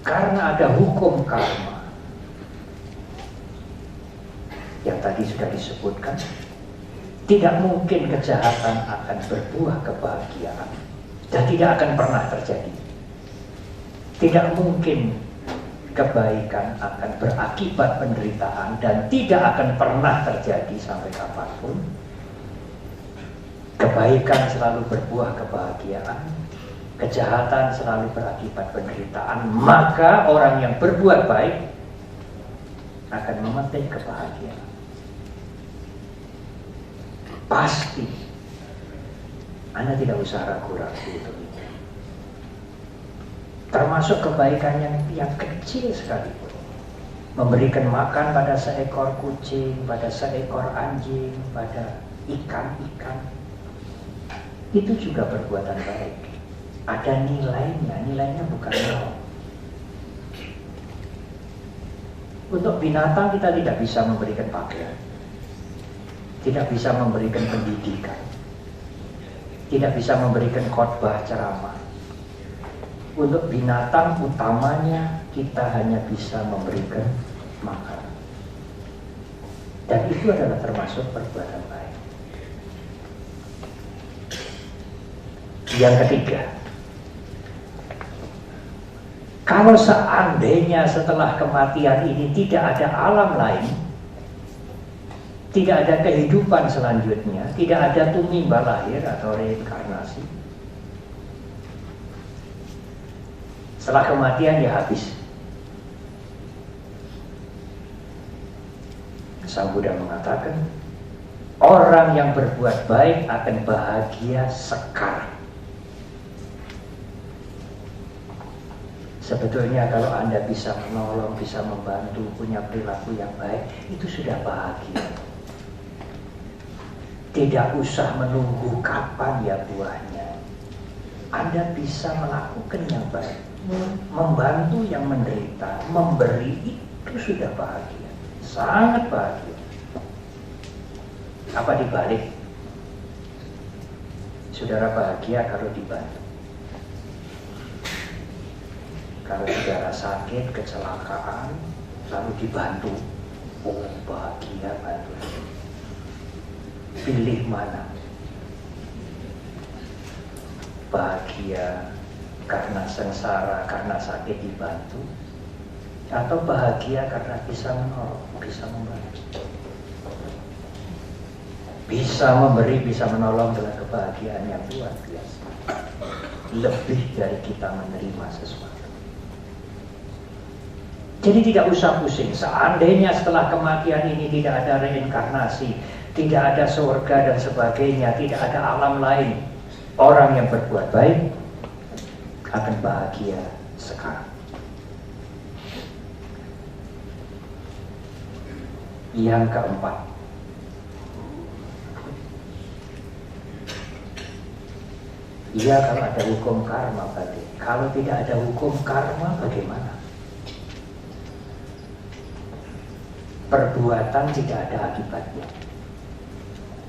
karena ada hukum karma yang tadi sudah disebutkan, tidak mungkin kejahatan akan berbuah kebahagiaan dan tidak akan pernah terjadi. Tidak mungkin kebaikan akan berakibat penderitaan dan tidak akan pernah terjadi sampai kapanpun. Kebaikan selalu berbuah kebahagiaan, kejahatan selalu berakibat penderitaan. Maka orang yang berbuat baik akan memetik kebahagiaan. Pasti. Anda tidak usah ragu-ragu untuk itu. Termasuk kebaikan yang kecil sekalipun. Memberikan makan pada seekor kucing, pada seekor anjing, pada ikan-ikan. Itu juga perbuatan baik. Ada nilainya bukan nol. Untuk binatang kita tidak bisa memberikan pakaian, tidak bisa memberikan pendidikan, tidak bisa memberikan khotbah ceramah. Untuk binatang utamanya kita hanya bisa memberikan makan. Dan itu adalah termasuk perbuatan baik. Yang ketiga, kalau seandainya setelah kematian ini tidak ada alam lain, tidak ada kehidupan selanjutnya, tidak ada tumimba lahir atau reinkarnasi, setelah kematian ya habis. Sang Buddha mengatakan, orang yang berbuat baik akan bahagia sekarang. Sebetulnya kalau Anda bisa menolong, bisa membantu, punya perilaku yang baik, itu sudah bahagia. Tidak usah menunggu kapan ya buahnya. Anda bisa melakukan yang baik, membantu yang menderita, memberi, itu sudah bahagia, sangat bahagia. Apa dibalik? Saudara bahagia kalau dibantu. Kalau saudara sakit, kecelakaan, lalu dibantu, oh bahagia bantu. Pilih mana? Bahagia karena sengsara, karena sakit dibantu, atau bahagia karena bisa menolong, bisa membantu. Bisa memberi, bisa menolong dengan kebahagiaan yang luar biasa. Lebih dari kita menerima sesuatu. Jadi tidak usah pusing. Seandainya setelah kematian ini tidak ada reinkarnasi, tidak ada surga dan sebagainya, tidak ada alam lain, orang yang berbuat baik akan bahagia sekarang. Yang keempat, iya kalau ada hukum karma tadi. Kalau tidak ada hukum karma bagaimana? Perbuatan tidak ada akibatnya.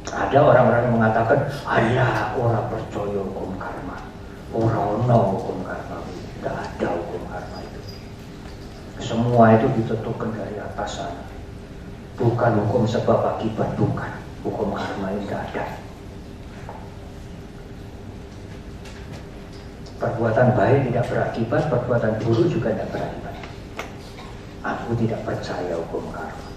Ada orang-orang yang mengatakan, "Alah, orang percaya hukum karma, orang no hukum karma." Tidak ada hukum karma itu. Semua itu ditentukan dari atas sana. Bukan hukum sebab akibat, bukan. Hukum karma itu tidak ada. Perbuatan baik tidak berakibat, perbuatan buruk juga tidak berakibat. Aku tidak percaya hukum karma.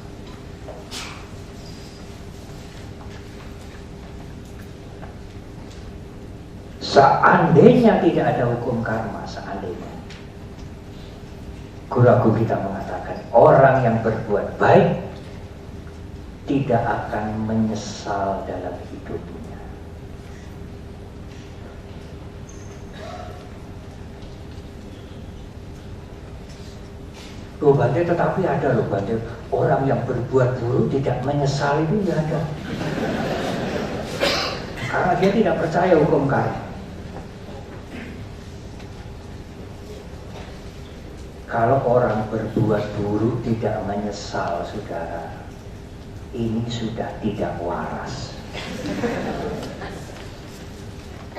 Seandainya tidak ada hukum karma, seandainya, Guru Agung kita mengatakan orang yang berbuat baik tidak akan menyesal dalam hidupnya. Loh Bante, tetapi ada loh Bante, orang yang berbuat buruk tidak menyesal itu ya ada. Karena dia tidak percaya hukum karma. Kalau orang berbuat buruk tidak menyesal, saudara, ini sudah tidak waras.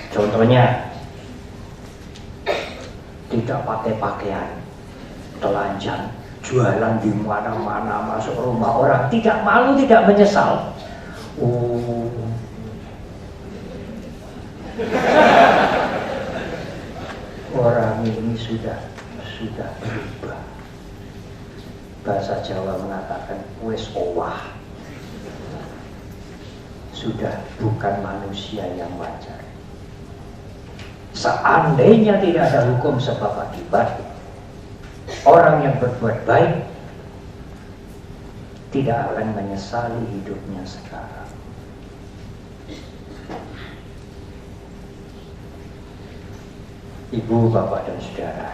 Contohnya, tidak pakai pakaian, telanjang, jualan di mana-mana, masuk rumah orang, tidak malu, tidak menyesal. Oh. Orang ini sudah berubah. Bahasa Jawa mengatakan wes owah. Sudah bukan manusia yang wajar. Seandainya tidak ada hukum sebab akibat, orang yang berbuat baik tidak akan menyesali hidupnya sekarang. Ibu, bapak, dan saudara,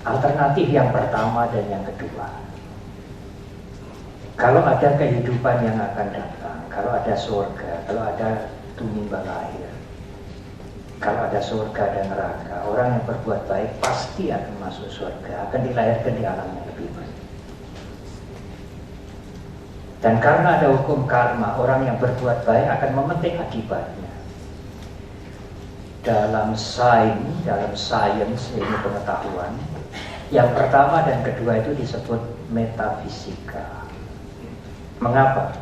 alternatif yang pertama dan yang kedua, kalau ada kehidupan yang akan datang, kalau ada surga, kalau ada tumimbang akhir, kalau ada surga dan neraka, orang yang berbuat baik pasti akan masuk surga, akan dilahirkan di alam yang lebih baik. Dan karena ada hukum karma, orang yang berbuat baik akan memetik akibatnya. Dalam sains, ilmu pengetahuan, yang pertama dan kedua itu disebut metafisika. Mengapa?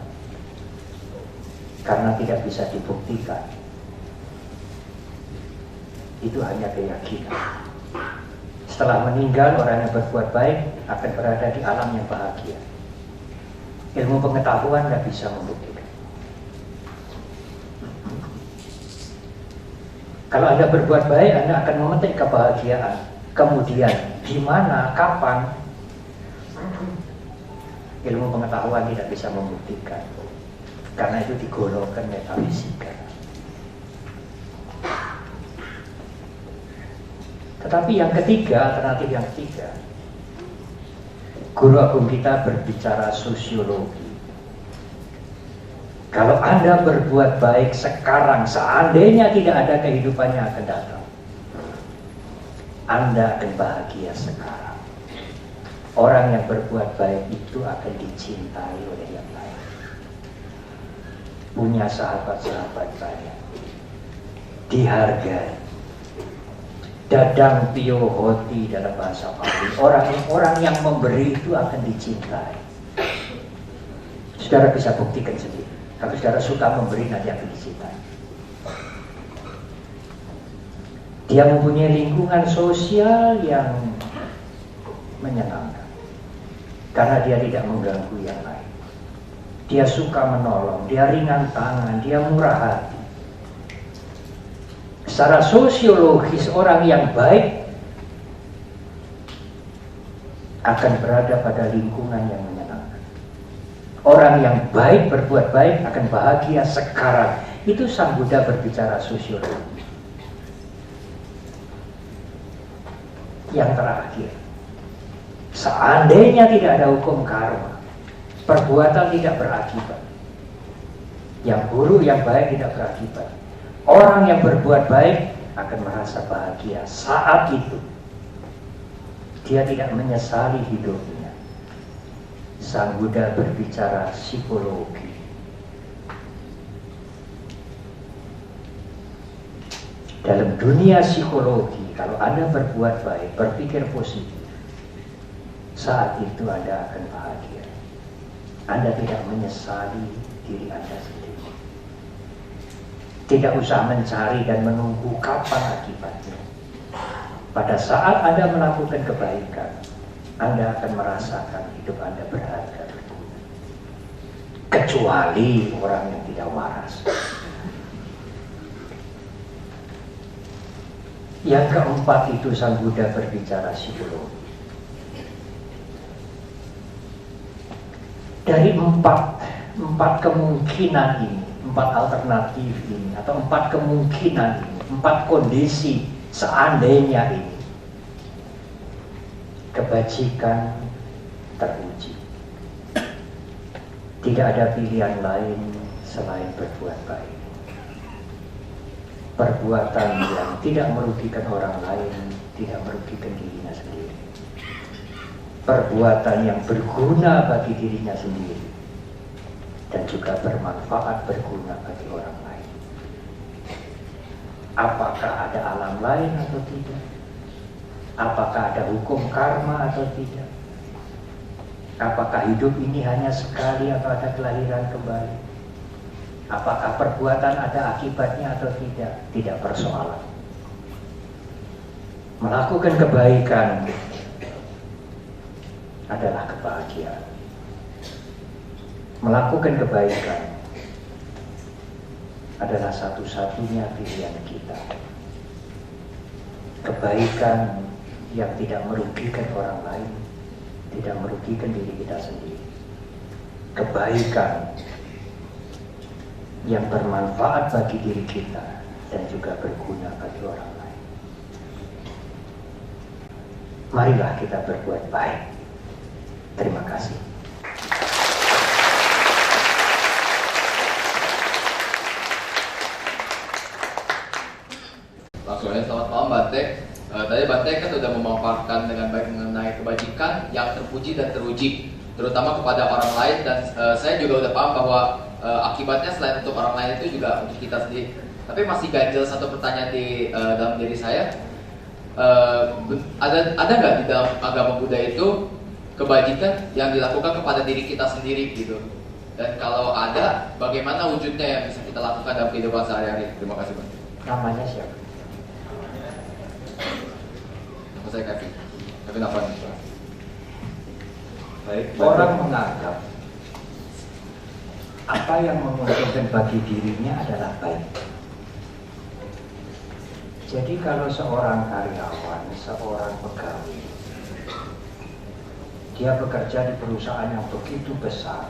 Karena tidak bisa dibuktikan. Itu hanya keyakinan. Setelah meninggal, orang yang berbuat baik akan berada di alam yang bahagia. Ilmu pengetahuan tidak bisa membuktikan. Kalau Anda berbuat baik, Anda akan memetik kebahagiaan. Kemudian, di mana, kapan, ilmu pengetahuan tidak bisa membuktikan. Karena itu digolongkan metafisika. Tetapi yang ketiga, alternatif yang ketiga, Guru Agung kita berbicara sosiologi. Kalau Anda berbuat baik sekarang, seandainya tidak ada kehidupan yang akan datang, Anda akan bahagia sekarang. Orang yang berbuat baik itu akan dicintai oleh yang lain. Punya sahabat-sahabat banyak. Dihargai. Dadang pio hoti dalam bahasa Pali. Orang-orang yang memberi itu akan dicintai. Saudara bisa buktikan sendiri. Kalau saudara suka memberi, nanti akan dicintai. Dia mempunyai lingkungan sosial yang menyenangkan. Karena dia tidak mengganggu yang lain. Dia suka menolong, dia ringan tangan, dia murah hati. Secara sosiologis, orang yang baik akan berada pada lingkungan yang menyenangkan. Orang yang baik, berbuat baik, akan bahagia sekarang. Itu Sang Buddha berbicara sosiologi. Yang terakhir, seandainya tidak ada hukum karma, perbuatan tidak berakibat. Yang buruk, yang baik tidak berakibat. Orang yang berbuat baik akan merasa bahagia saat itu. Dia tidak menyesali hidupnya. Sang Buddha berbicara psikologi. Dalam dunia psikologi, kalau Anda berbuat baik, berpikir positif, saat itu Anda akan bahagia. Anda tidak menyesali diri Anda sendiri. Tidak usah mencari dan menunggu kapan akibatnya. Pada saat Anda melakukan kebaikan, Anda akan merasakan hidup Anda berharga. Kecuali orang yang tidak waras. Yang keempat itu Sang Buddha berbicara psikologi. Dari empat kemungkinan ini, empat alternatif ini, atau empat kemungkinan ini, empat kondisi seandainya ini, kebajikan teruji. Tidak ada pilihan lain selain berbuat baik. Perbuatan yang tidak merugikan orang lain, tidak merugikan dirinya sendiri. Perbuatan yang berguna bagi dirinya sendiri dan juga bermanfaat, berguna bagi orang lain. Apakah ada alam lain atau tidak? Apakah ada hukum karma atau tidak? Apakah hidup ini hanya sekali atau ada kelahiran kembali? Apakah perbuatan ada akibatnya atau tidak? Tidak persoalan. Melakukan kebaikan adalah kebahagiaan. Melakukan kebaikan adalah satu-satunya pilihan kita. Kebaikan yang tidak merugikan orang lain, tidak merugikan diri kita sendiri. Kebaikan yang bermanfaat bagi diri kita dan juga berguna bagi orang lain. Marilah kita berbuat baik. Terima kasih. Langsung aja, selamat malam Bante. Tadi Bante kan sudah memaparkan dengan baik mengenai kebajikan yang terpuji dan teruji, terutama kepada orang lain, dan saya juga udah paham bahwa akibatnya selain untuk orang lain itu juga untuk kita sendiri. Tapi masih ganjil satu pertanyaan di dalam diri saya. Ada nggak di dalam agama Buddha itu kebajikan yang dilakukan kepada diri kita sendiri gitu? Dan kalau ada, bagaimana wujudnya yang bisa kita lakukan dalam kehidupan sehari-hari? Terima kasih Bante. Namanya siapa? Nama saya Kevin. Kevin apa nih? Baik. Orang menganggap apa yang menguntungkan bagi dirinya adalah baik. Jadi kalau seorang karyawan, seorang pegawai, dia bekerja di perusahaan yang begitu besar,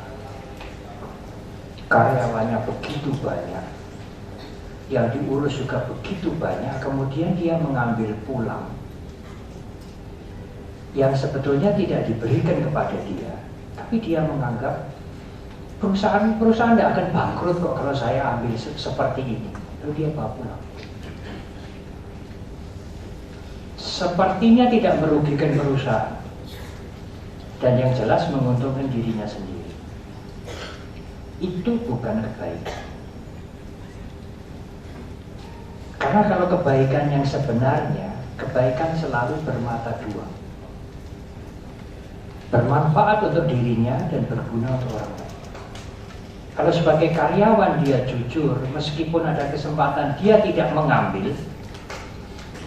karyawannya begitu banyak, yang diurus juga begitu banyak, kemudian dia mengambil pulang yang sebetulnya tidak diberikan kepada dia, tapi dia menganggap perusahaan tidak akan bangkrut kok kalau saya ambil seperti ini, lalu dia bawa pulang. Sepertinya tidak merugikan perusahaan, dan yang jelas menguntungkan dirinya sendiri. Itu bukan kebaikan. Karena kalau kebaikan yang sebenarnya, kebaikan selalu bermata dua. Bermanfaat untuk dirinya dan berguna untuk orang lain. Kalau sebagai karyawan dia jujur, meskipun ada kesempatan dia tidak mengambil,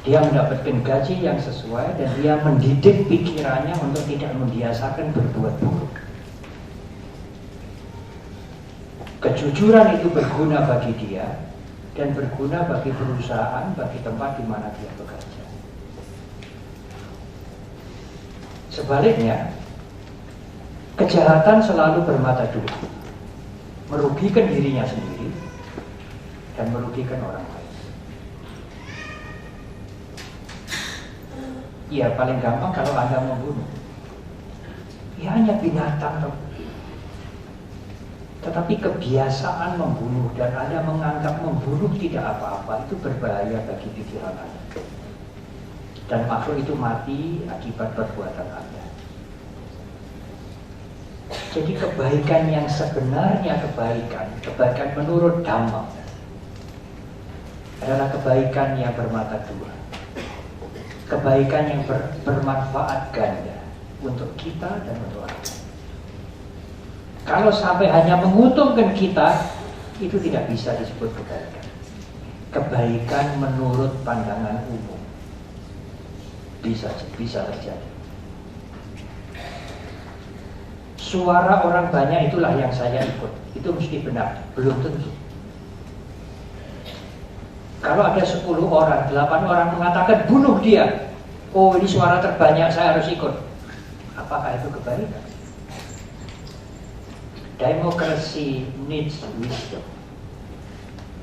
dia mendapatkan gaji yang sesuai dan dia mendidik pikirannya untuk tidak membiasakan berbuat buruk. Kejujuran itu berguna bagi dia dan berguna bagi perusahaan, bagi tempat di mana dia bekerja. Sebaliknya, kejahatan selalu bermata dua, merugikan dirinya sendiri dan merugikan orang lain. Ya paling gampang kalau Anda membunuh, ya hanya binatang, tetapi kebiasaan membunuh dan Anda menganggap membunuh tidak apa-apa, itu berbahaya bagi pikiran Anda. Dan makhluk itu mati akibat perbuatan Anda. Jadi kebaikan yang sebenarnya kebaikan menurut Dhamma adalah kebaikan yang bermata dua. Kebaikan yang bermanfaat ganda untuk kita dan untuk orang lain. Kalau sampai hanya menguntungkan kita, itu tidak bisa disebut kebaikan. Kebaikan menurut pandangan umum bisa terjadi. Suara orang banyak itulah yang saya ikut, itu mesti benar, belum tentu. Kalau ada 10 orang, 8 orang mengatakan bunuh dia, oh ini suara terbanyak, saya harus ikut. Apakah itu kebaikan? Demokrasi needs wisdom.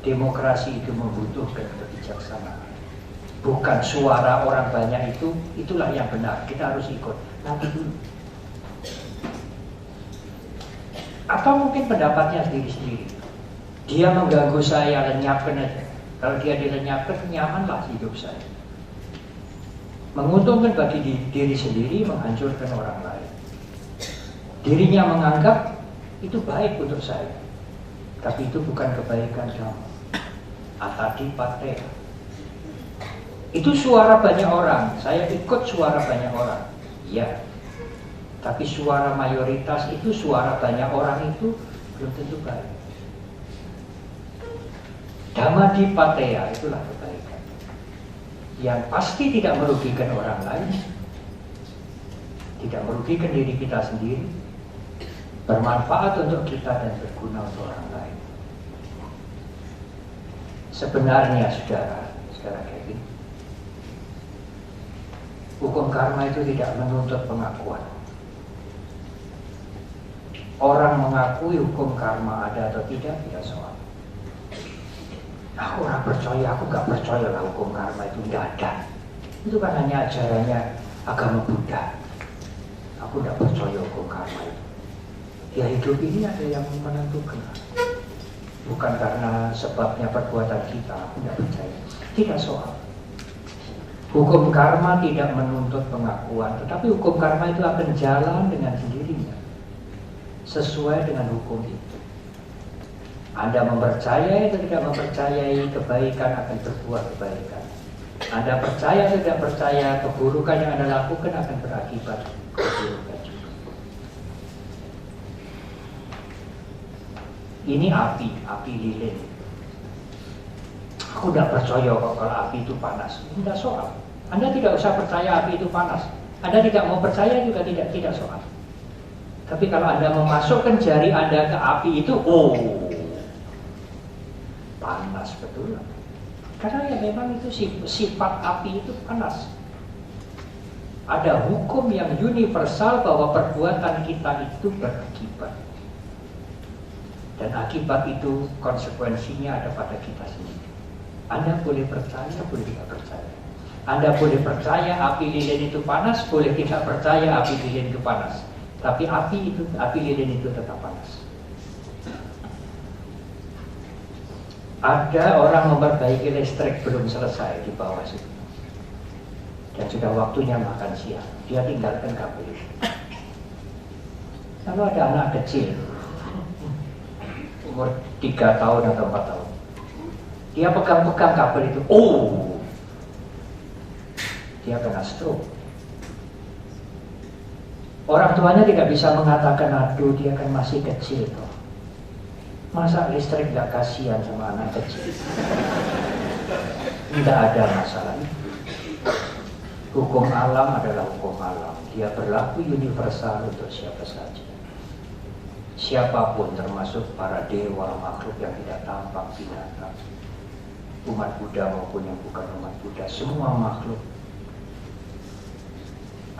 Demokrasi itu membutuhkan kebijaksanaan. Bukan suara orang banyak itu, itulah yang benar, kita harus ikut. Nanti dulu. Atau mungkin pendapatnya sendiri-sendiri. Dia mengganggu saya, lenyapkan aja. Kalau dia dilenyapkan, nyamanlah hidup saya. Menguntungkan bagi diri sendiri, menghancurkan orang lain. Dirinya menganggap itu baik untuk saya, tapi itu bukan kebaikan kamu. Atadipateya. Itu suara banyak orang, saya ikut suara banyak orang. Iya. Tapi suara mayoritas itu, suara banyak orang itu belum tentu baik. Dhammadipatteya, itulah kebaikan. Yang pasti tidak merugikan orang lain, tidak merugikan diri kita sendiri, bermanfaat untuk kita dan berguna untuk orang lain. Sebenarnya saudara Kevin, hukum karma itu tidak menuntut pengakuan. Orang mengakui hukum karma ada atau tidak soal. Aku orang percaya, aku gak percaya lah hukum karma itu tidak ada. Itu kan hanya ajarannya agama Buddha. Aku gak percaya hukum karma itu. Ya hidup ini ada yang menentukan. Bukan karena sebabnya perbuatan kita, aku tidak percaya. Tidak soal. Hukum karma tidak menuntut pengakuan, tetapi hukum karma itu akan jalan dengan sendirinya, sesuai dengan hukum itu. Anda mempercayai atau tidak mempercayai, kebaikan akan berbuah kebaikan. Anda percaya atau tidak percaya, keburukan yang Anda lakukan akan berakibat keburukan juga. Ini api lilin. Aku tidak percaya kok kalau api itu panas. Tidak soal. Anda tidak usah percaya api itu panas. Anda tidak mau percaya juga tidak soal. Tapi kalau Anda memasukkan jari Anda ke api itu, oh, panas betul. Karena ya memang itu sifat api itu panas. Ada hukum yang universal bahwa perbuatan kita itu berakibat. Dan akibat itu konsekuensinya ada pada kita sendiri. Anda boleh percaya, boleh tidak percaya. Anda boleh percaya api lilin itu panas, boleh tidak percaya api lilin itu panas. Tapi api lilin itu tetap panas. Ada orang memperbaiki listrik belum selesai di bawah situ. Dan sudah waktunya makan siang. Dia tinggalkan kabel itu. Lalu ada anak kecil, umur 3 tahun atau 4 tahun. Dia pegang-pegang kabel itu. Oh, dia kena stroke. Orang tuanya tidak bisa mengatakan, aduh dia kan masih kecil toh. Masa listrik gak kasihan sama anak kecil? Tidak ada masalah itu. Hukum alam adalah hukum alam. Dia berlaku universal untuk siapa saja. Siapapun, termasuk para dewa, makhluk yang tidak tampak, binatang, umat Buddha maupun yang bukan umat Buddha, semua makhluk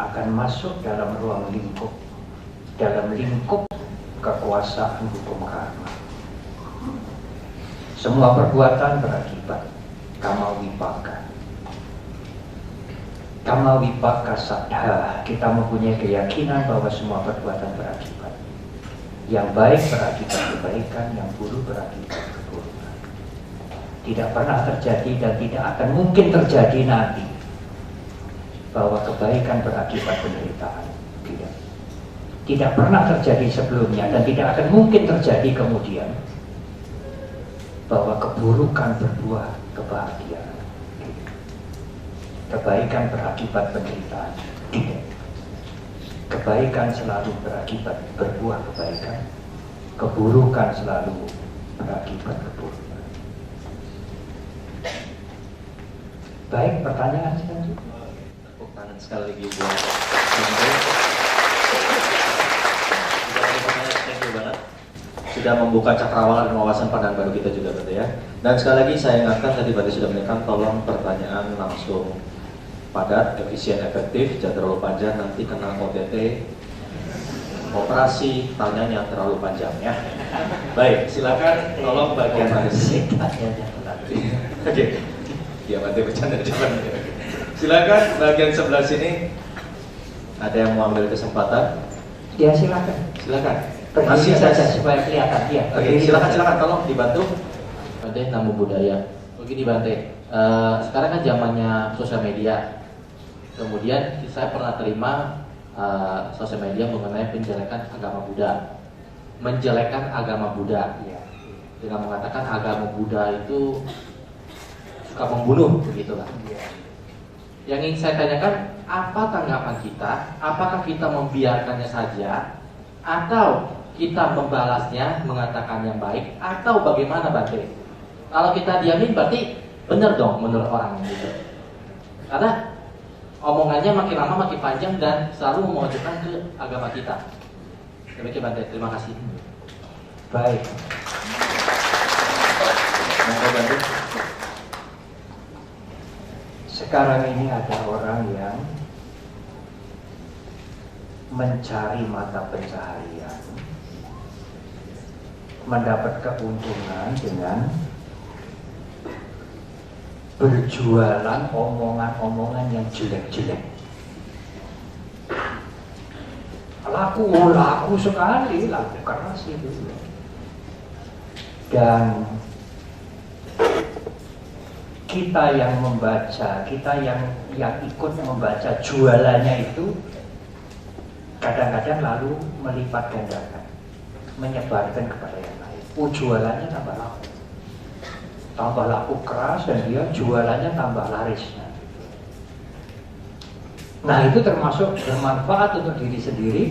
akan masuk dalam ruang lingkup, dalam lingkup kekuasaan hukum karma. Semua perbuatan berakibat. Kama wipaka. Kama wipaka sadha. Kita mempunyai keyakinan bahwa semua perbuatan berakibat. Yang baik berakibat kebaikan, yang buruk berakibat keburukan. Tidak pernah terjadi dan tidak akan mungkin terjadi nanti bahwa kebaikan berakibat penderitaan. Tidak. Tidak pernah terjadi sebelumnya dan tidak akan mungkin terjadi kemudian bahwa keburukan berbuah kebahagiaan. Kebaikan berakibat penderitaan. Tidak. Kebaikan selalu berakibat berbuah kebaikan. Keburukan selalu berakibat keburukan. Baik, pertanyaan selanjutnya. Tepuk tangan sekali lagi buat Bang. Thank you banget. sudah membuka cakrawala dan wawasan pandangan baru kita juga Bante ya. Dan sekali lagi saya ingatkan tadi Bante sudah menekan, tolong pertanyaan langsung padat, efisien, efektif, jangan terlalu panjang, nanti kena OTT operasi tanyanya terlalu panjang ya. Baik, silakan tolong bagian Oke. Ya Bante bercanda jangan. Silakan bagian sebelah sini. Ada yang mau ambil kesempatan? Ya silakan. Silakan. Berdiri saja supaya kelihatan dia. Oke, silakan tolong dibantu. Bante, Namo Buddhaya. Begini Bante, sekarang kan zamannya sosial media. Kemudian saya pernah terima sosial media mengenai penjelekan agama Buddha, menjelekkan agama Buddha, dengan mengatakan agama Buddha itu suka membunuh, begitulah. Yang ingin saya tanyakan, apa tanggapan kita? Apakah kita membiarkannya saja, atau kita membalasnya, mengatakan yang baik, atau bagaimana Bante? Kalau kita diamin berarti benar dong menurut orang gitu. Karena omongannya makin lama makin panjang dan selalu memojokkan ke agama kita. Demikian Bante, terima kasih. Baik. Sekarang ini ada orang yang mencari mata pencaharian, mendapat keuntungan dengan berjualan omongan-omongan yang jelek-jelek. Laku sekali, laku keras itu. Dan kita yang membaca, kita yang ikut membaca jualannya itu kadang-kadang lalu melipat gandakan, menyebarkan kepada yang lain. Jualannya tambah laku keras, dan dia jualannya tambah laris. Nah itu termasuk bermanfaat untuk diri sendiri,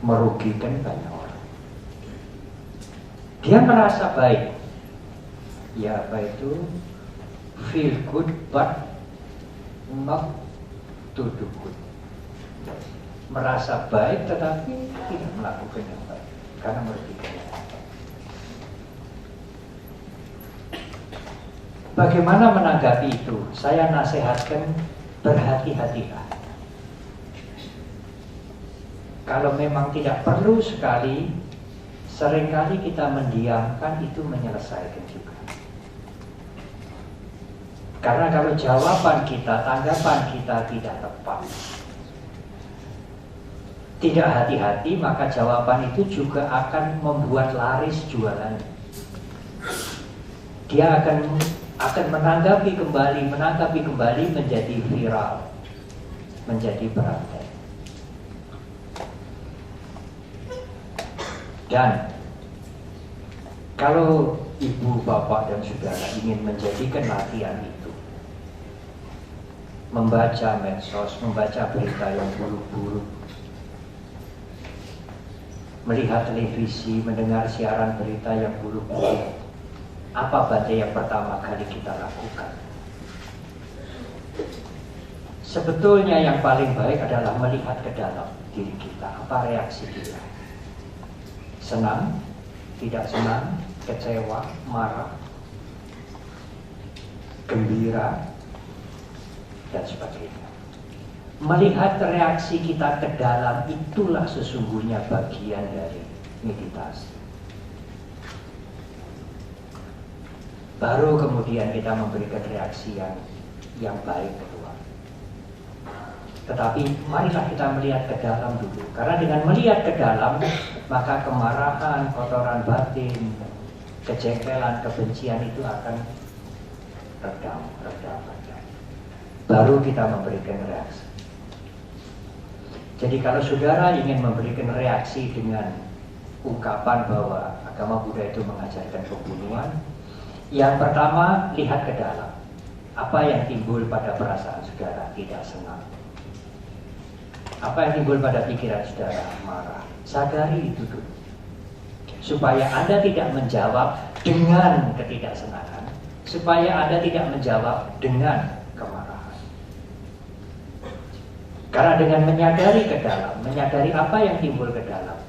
merugikan banyak orang. Dia merasa baik, ya apa itu, feel good but not to do good. Merasa baik tetapi tidak melakukan yang baik karena merugikan. Bagaimana menanggapi itu? Saya nasihatkan berhati-hatilah. Kalau memang tidak perlu sekali, seringkali kita mendiamkan, itu menyelesaikan juga. Karena kalau jawaban kita, tanggapan kita tidak tepat, tidak hati-hati, maka jawaban itu juga akan membuat laris jualan. Dia akan menanggapi kembali menjadi viral, menjadi berantai. Dan kalau ibu, bapak, dan saudara ingin menjadikan latihan itu, membaca medsos, membaca berita yang buruk-buruk, melihat televisi, mendengar siaran berita yang buruk-buruk, apa Bante yang pertama kali kita lakukan? Sebetulnya yang paling baik adalah melihat ke dalam diri kita. Apa reaksi kita? Senang, tidak senang, kecewa, marah, gembira, dan sebagainya. Melihat reaksi kita ke dalam, itulah sesungguhnya bagian dari meditasi. Baru kemudian kita memberikan reaksi yang baik keluar. Tetapi marilah kita melihat ke dalam dulu. Karena dengan melihat ke dalam, maka kemarahan, kotoran batin, kejengkelan, kebencian itu akan redam. Baru kita memberikan reaksi. Jadi kalau saudara ingin memberikan reaksi dengan ungkapan bahwa agama Buddha itu mengajarkan pembunuhan, yang pertama, lihat ke dalam. Apa yang timbul pada perasaan saudara? Tidak senang. Apa yang timbul pada pikiran saudara? Marah. Sadari itu dulu. Supaya Anda tidak menjawab dengan ketidaksenangan. Supaya Anda tidak menjawab dengan kemarahan. Karena dengan menyadari ke dalam, menyadari apa yang timbul ke dalam,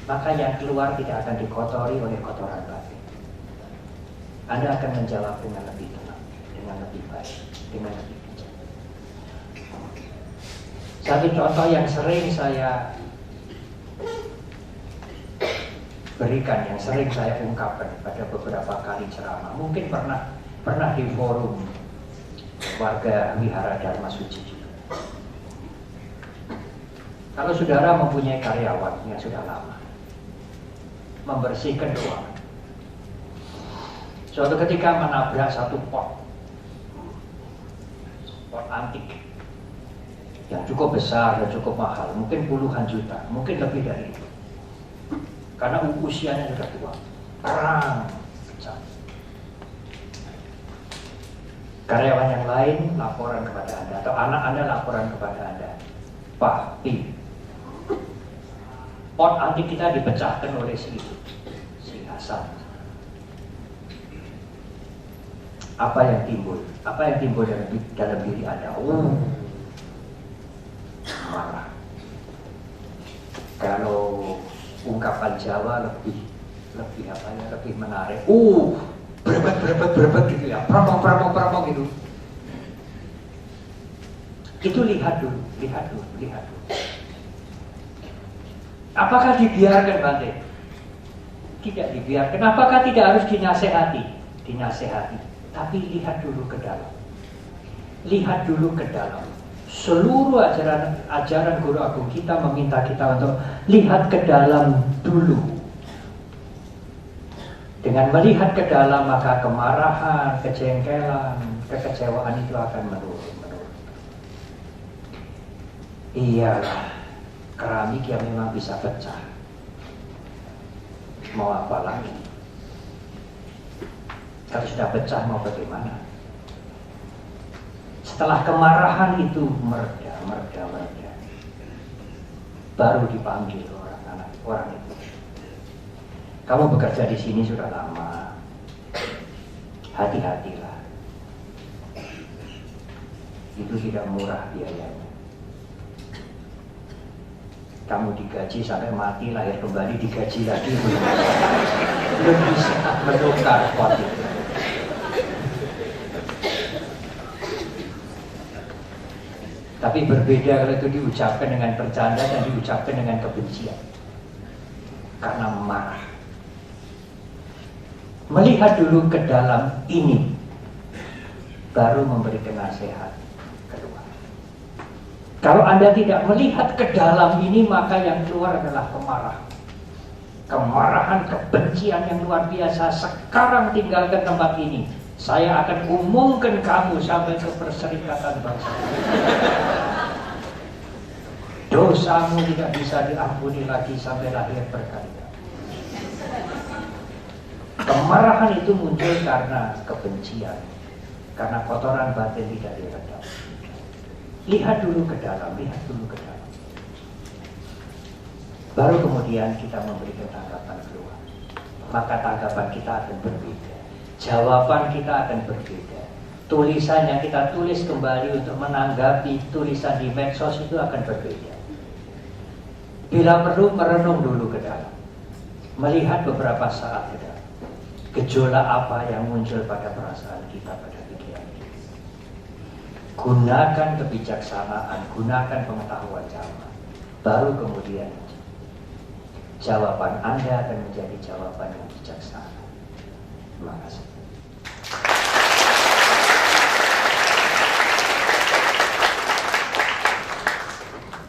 maka yang keluar tidak akan dikotori oleh kotoran batin. Anda akan menjawab dengan lebih tenang, dengan lebih baik, dengan lebih bijak. Satu contoh yang sering saya berikan, yang sering saya ungkapkan pada beberapa kali ceramah, mungkin pernah di forum warga Wihara Dharma Suci juga. Kalau saudara mempunyai karyawan yang sudah lama membersihkan ruangan, suatu ketika menabrak satu pot antik yang cukup besar dan cukup mahal, mungkin puluhan juta, mungkin lebih dari itu, karena usianya sudah tua, terang pecah. Karyawan yang lain laporan kepada Anda, atau anak Anda laporan kepada Anda, Pak Pi, pot antik kita dipecahkan oleh si Hasan. Apa yang timbul? Apa yang timbul dalam diri Anda? Marah. Kalau ungkapan Jawa lebih menarik. Berebet gitu ya. Promong gitu. Itu lihat dulu. Apakah dibiarkan, Bante? Tidak dibiarkan. Apakah tidak harus dinasehati? Dinasehati. Tapi lihat dulu ke dalam. Lihat dulu ke dalam. Seluruh ajaran Guru Agung kita meminta kita untuk lihat ke dalam dulu. Dengan melihat ke dalam, maka kemarahan, kejengkelan, kekecewaan itu akan menurun. Iyalah, keramik yang memang bisa pecah. Mau apa lagi? Kalau sudah pecah mau bagaimana? Setelah kemarahan itu mereda, baru dipanggil orang itu. Kamu bekerja di sini sudah lama, hati-hatilah. Itu tidak murah biayanya. Kamu digaji sampai mati, lahir kembali digaji lagi, belum bisa menukar pot itu. Tapi berbeda kalau itu diucapkan dengan bercanda dan diucapkan dengan kebencian. Karena marah. Melihat dulu ke dalam ini, baru memberikan nasihat kedua. Kalau Anda tidak melihat ke dalam ini, maka yang keluar adalah kemarahan. Kemarahan, kebencian yang luar biasa. Sekarang tinggalkan tempat ini. Saya akan umumkan kamu sampai ke Perserikatan Bangsa. Dosamu tidak bisa diampuni lagi sampai lahir berkali-kali. Kemarahan itu muncul karena kebencian, karena kotoran batin tidak diredam. Lihat dulu ke dalam, baru kemudian kita memberikan tanggapan keluar. Maka tanggapan kita akan berbeda. Jawaban kita akan berbeda. Tulisan yang kita tulis kembali untuk menanggapi tulisan di medsos itu akan berbeda. Bila perlu merenung dulu ke dalam, melihat beberapa saat ke dalam, gejolak apa yang muncul pada perasaan kita, pada pikiran kita. Gunakan kebijaksanaan, gunakan pengetahuan zaman, baru kemudian jawaban Anda akan menjadi jawaban yang bijaksana. Terima kasih.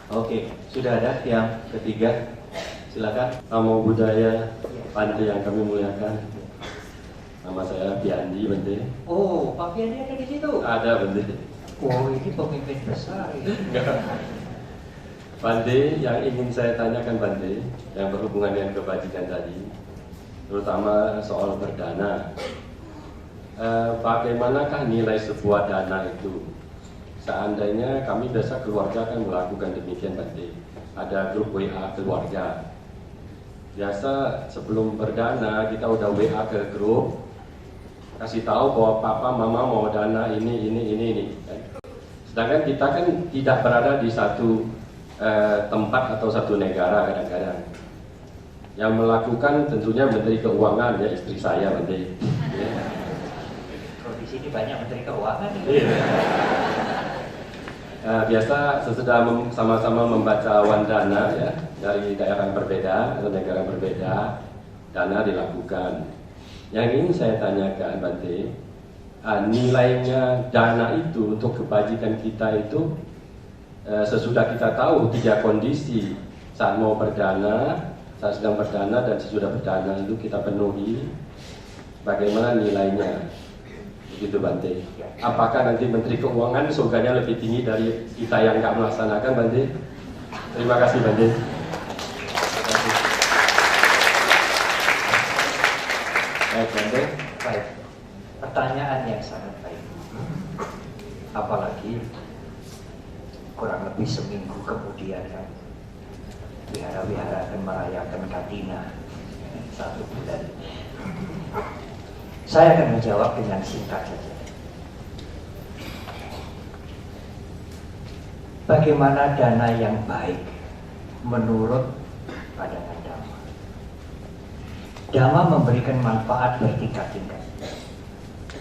Oke, sudah ada yang ketiga. Silakan. Namo Buddhaya, Bante yang kami muliakan. Nama saya Piandi, Bante. Oh, Pak Piandi ada di situ? Ada, Bante. Oh, ini pemimpin besar ini. Bante, yang ingin saya tanyakan Bante, yang berhubungan dengan kebajikan tadi, terutama soal berdana. Bagaimanakah nilai sebuah dana itu? Seandainya kami biasa keluarga kan melakukan demikian Bante. Ada grup WA keluarga. Biasa sebelum berdana kita udah WA ke grup, kasih tahu bahwa papa mama mau dana ini. Sedangkan kita kan tidak berada di satu tempat atau satu negara kadang-kadang. Yang melakukan tentunya Menteri Keuangan, ya istri saya Bante. Ya. Kalau di sini banyak Menteri Keuangan. Biasa sesudah sama-sama membaca Wandana ya dari daerah berbeda atau negara berbeda, dana dilakukan. Yang ini saya tanyakan Bante, nilainya dana itu untuk kebajikan kita itu sesudah kita tahu 3 kondisi saat mau berdana, saat sedang berdana dan sesudah berdana itu kita penuhi, bagaimana nilainya? Begitu Bante. Apakah nanti Menteri Keuangan surganya lebih tinggi dari kita yang nggak melaksanakan Bante? Terima kasih Bante. Baik Bante, baik. Pertanyaan yang sangat baik. Apalagi kurang lebih seminggu kemudian kan wihara-wihara akan merayakan Katina 1 bulan. Saya akan menjawab dengan singkat saja. Bagaimana dana yang baik menurut pandangan Dhamma? Dhamma memberikan manfaat bertingkat-tingkat,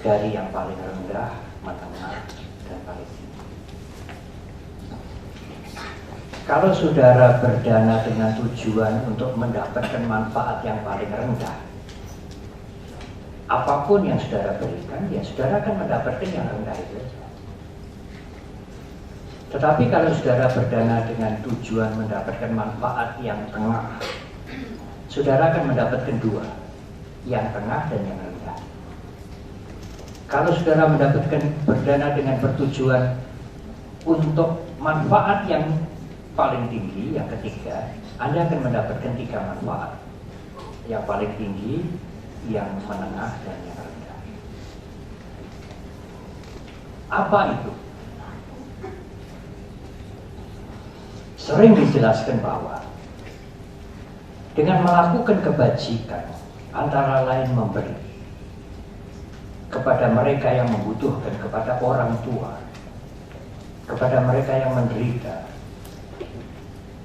dari yang paling rendah, menengah, dan paling tinggi. Kalau saudara berdana dengan tujuan untuk mendapatkan manfaat yang paling rendah, apapun yang saudara berikan, ya saudara akan mendapatkan yang rendah itu saja. Tetapi kalau saudara berdana dengan tujuan mendapatkan manfaat yang tengah, saudara akan mendapatkan 2, yang tengah dan yang rendah. Kalau saudara mendapatkan berdana dengan bertujuan untuk manfaat yang paling tinggi, yang ketiga, Anda akan mendapatkan 3 manfaat. Yang paling tinggi, yang menengah, dan yang rendah. Apa itu? Sering dijelaskan bahwa dengan melakukan kebajikan, antara lain memberi kepada mereka yang membutuhkan, kepada orang tua, kepada mereka yang menderita,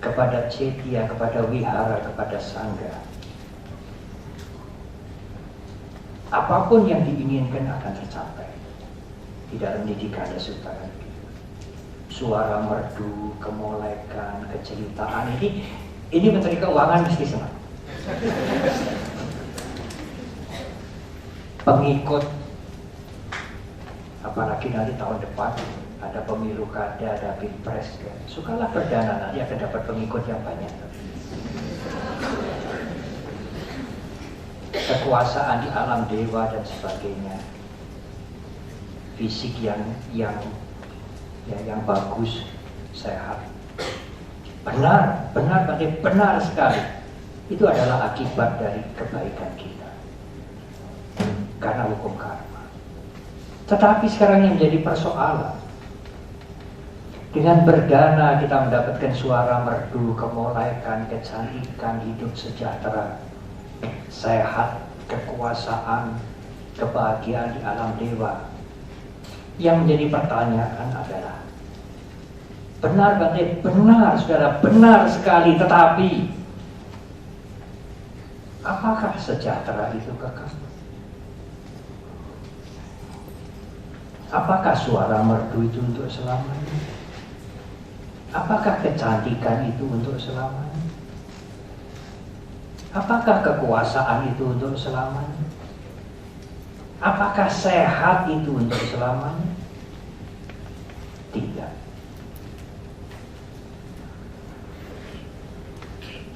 kepada cetia, kepada wihara, kepada sangga, apapun yang diinginkan akan tercapai. Di dalam didikannya Sutta, suara merdu, kemolekan, keceritaan, ini Menteri Keuangan mesti senang. Pengikut, apalagi nanti tahun depan ada pemilu kada, ada pilpres, ya. Sukalah berdana, nanti akan dapat pengikut yang banyak. Kekuasaan di alam dewa dan sebagainya, fisik yang bagus, sehat, benar sekali. Itu adalah akibat dari kebaikan kita karena hukum karma. Tetapi sekarang yang menjadi persoalan, dengan berdana kita mendapatkan suara merdu, kemolekan, kecantikan, hidup sejahtera, sehat, kekuasaan, kebahagiaan di alam dewa. Yang menjadi pertanyaan adalah, benar Bante, benar saudara, benar sekali, tetapi apakah sejahtera itu kekal? Apakah suara merdu itu untuk selamanya? Apakah kecantikan itu untuk selamanya? Apakah kekuasaan itu untuk selamanya? Apakah sehat itu untuk selamanya? Tidak.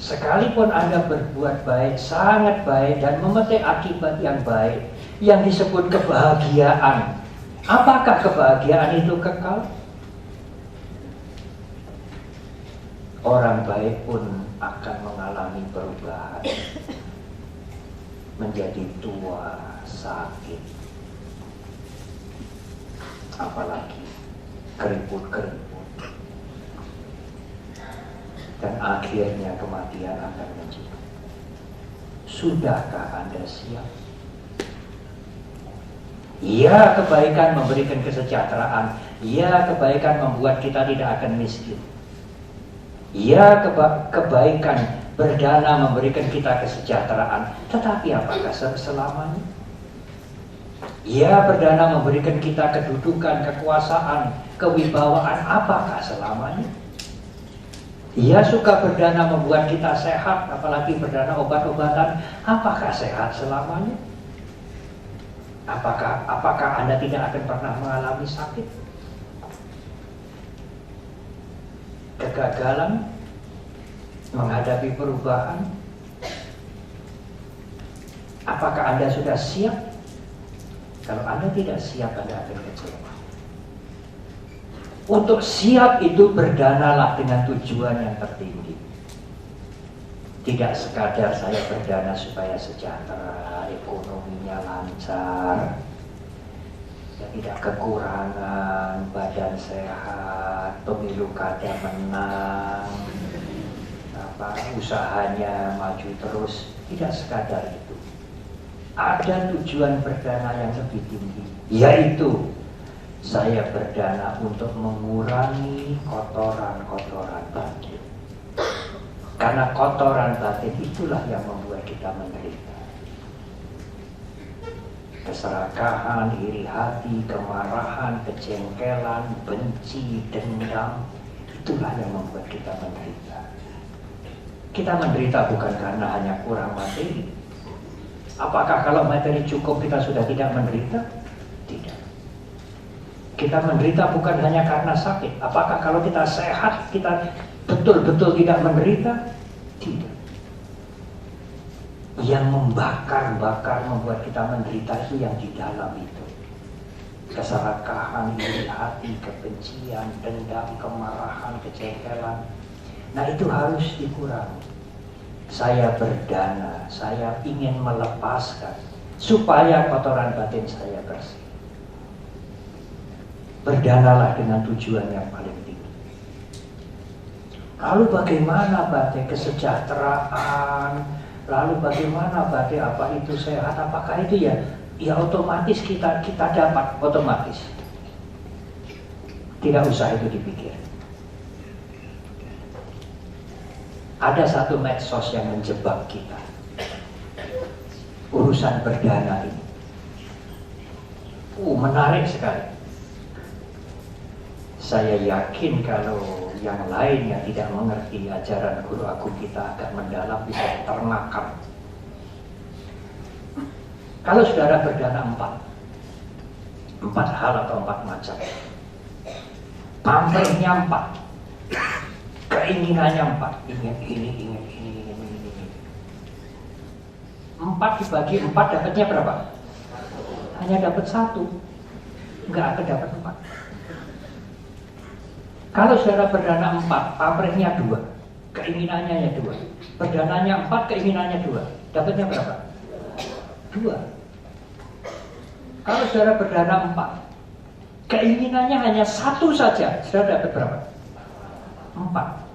Sekalipun Anda berbuat baik, sangat baik, dan memetik akibat yang baik, yang disebut kebahagiaan, apakah kebahagiaan itu kekal? Orang baik pun akan mengalami perubahan, menjadi tua, sakit, apalagi keriput-keriput, dan akhirnya kematian akan menjemput. Sudahkah Anda siap? Ya, kebaikan memberikan kesejahteraan. Ya, kebaikan membuat kita tidak akan miskin. Ya, kebaikan Berdana memberikan kita kesejahteraan, tetapi apakah selamanya? Ya, berdana memberikan kita kedudukan, kekuasaan, kewibawaan, apakah selamanya? Ya, suka berdana membuat kita sehat, apalagi berdana obat-obatan, apakah sehat selamanya? Apakah Anda tidak akan pernah mengalami sakit? Kegagalan, menghadapi perubahan? Apakah Anda sudah siap? Kalau Anda tidak siap, Anda akan kecewa. Untuk siap itu berdanalah dengan tujuan yang tertinggi. Tidak sekadar saya berdana supaya sejahtera, ekonominya lancar, ya tidak kekurangan, badan sehat, pemilu kada menang, usahanya maju terus. Tidak sekadar itu. Ada tujuan berdana yang lebih tinggi, yaitu saya berdana untuk mengurangi kotoran-kotoran batin. Karena kotoran batin itulah yang membuat kita menderita. Keserakahan, iri hati, kemarahan, kejengkelan, benci, dendam, itulah yang membuat kita menderita. Kita menderita bukan karena hanya kurang materi. Apakah kalau materi cukup kita sudah tidak menderita? Tidak. Kita menderita bukan hanya karena sakit. Apakah kalau kita sehat kita betul-betul tidak menderita? Tidak. Yang membakar-bakar membuat kita menderita itu yang di dalam itu. Keserakahan, iri hati, kebencian, dendam, kemarahan, kejengkelan. Nah, itu harus dikurangi. Saya berdana, saya ingin melepaskan supaya kotoran batin saya bersih. Berdanalah dengan tujuan yang paling tinggi. Lalu bagaimana batin kesejahteraan? Lalu bagaimana batin apa itu sehat? Apakah itu ya otomatis kita dapat otomatis. Tidak usah itu dipikir. Ada satu medsos yang menjebak kita. Urusan berdana ini. Menarik sekali. Saya yakin kalau yang lain yang tidak mengerti ajaran guru agung kita agak mendalam bisa ternakam. Kalau saudara berdana 4 hal atau 4 macam. Pamrihnya 4. Keinginannya 4, ingin ini. 4 dibagi 4 dapatnya berapa? Hanya dapat 1, nggak akan dapat 4. Kalau saudara berdana 4, pamrihnya 2, keinginannya hanya 2. Berdananya 4, keinginannya 2, dapatnya berapa? 2. Kalau saudara berdana 4, keinginannya hanya 1 saja, saudara dapat berapa? 4.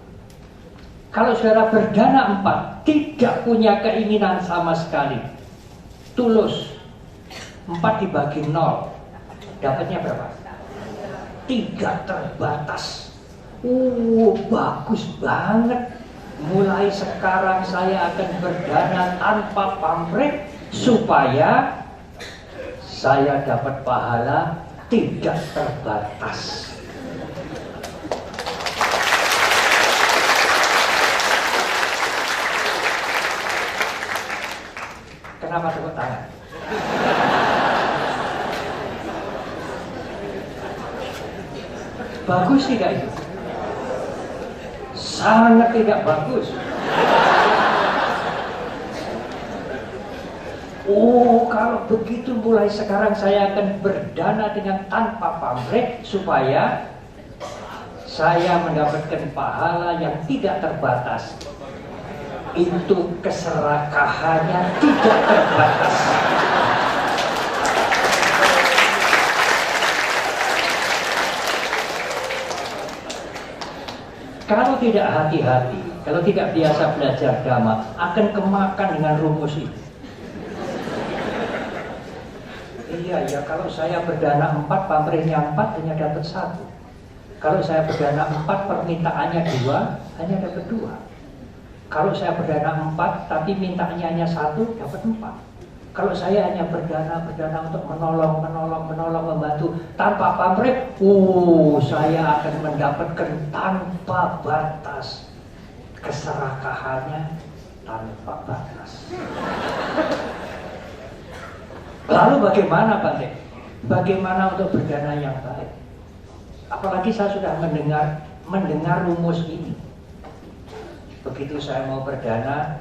Kalau saudara berdana 4, tidak punya keinginan sama sekali, tulus, 4 dibagi 0, dapatnya berapa? 3 terbatas. Bagus banget. Mulai sekarang saya akan berdana tanpa pamrih supaya saya dapat pahala tidak terbatas. Kenapa tepuk tangan? Bagus tidak itu? Sangat tidak bagus. Kalau begitu mulai sekarang saya akan berdana dengan tanpa pamrih supaya saya mendapatkan pahala yang tidak terbatas. Itu keserakahannya tidak terbatas. Kalau tidak hati-hati, kalau tidak biasa belajar dhamma, akan kemakan dengan rumus itu. Iya, kalau saya berdana 4, pamrihnya 4, hanya dapat 1. Kalau saya berdana 4, permintaannya 2, hanya dapat 2. Kalau saya berdana 4, tapi mintanya hanya 1, dapat 4. Kalau saya hanya berdana untuk menolong, membantu tanpa pamrih, saya akan mendapatkan tanpa batas. Keserakahannya tanpa batas. Lalu bagaimana Pak Dek? Bagaimana untuk berdana yang baik? Apalagi saya sudah mendengar rumus ini. Begitu saya mau berdana,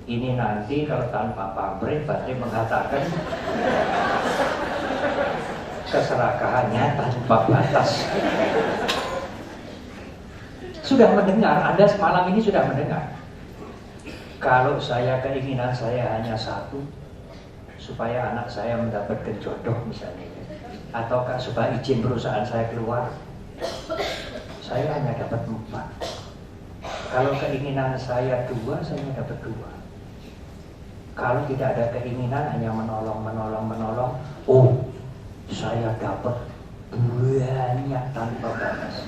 ini nanti kalau tanpa pamrih, Pak Dek mengatakan keserakahannya tanpa batas. Sudah mendengar, Anda semalam ini sudah mendengar. Kalau keinginan saya hanya 1, supaya anak saya mendapatkan jodoh misalnya, ataukah supaya izin perusahaan saya keluar, saya hanya dapat 4. Kalau keinginan saya 2, saya dapat 2. Kalau tidak ada keinginan, hanya menolong, saya dapat banyak tanpa batas.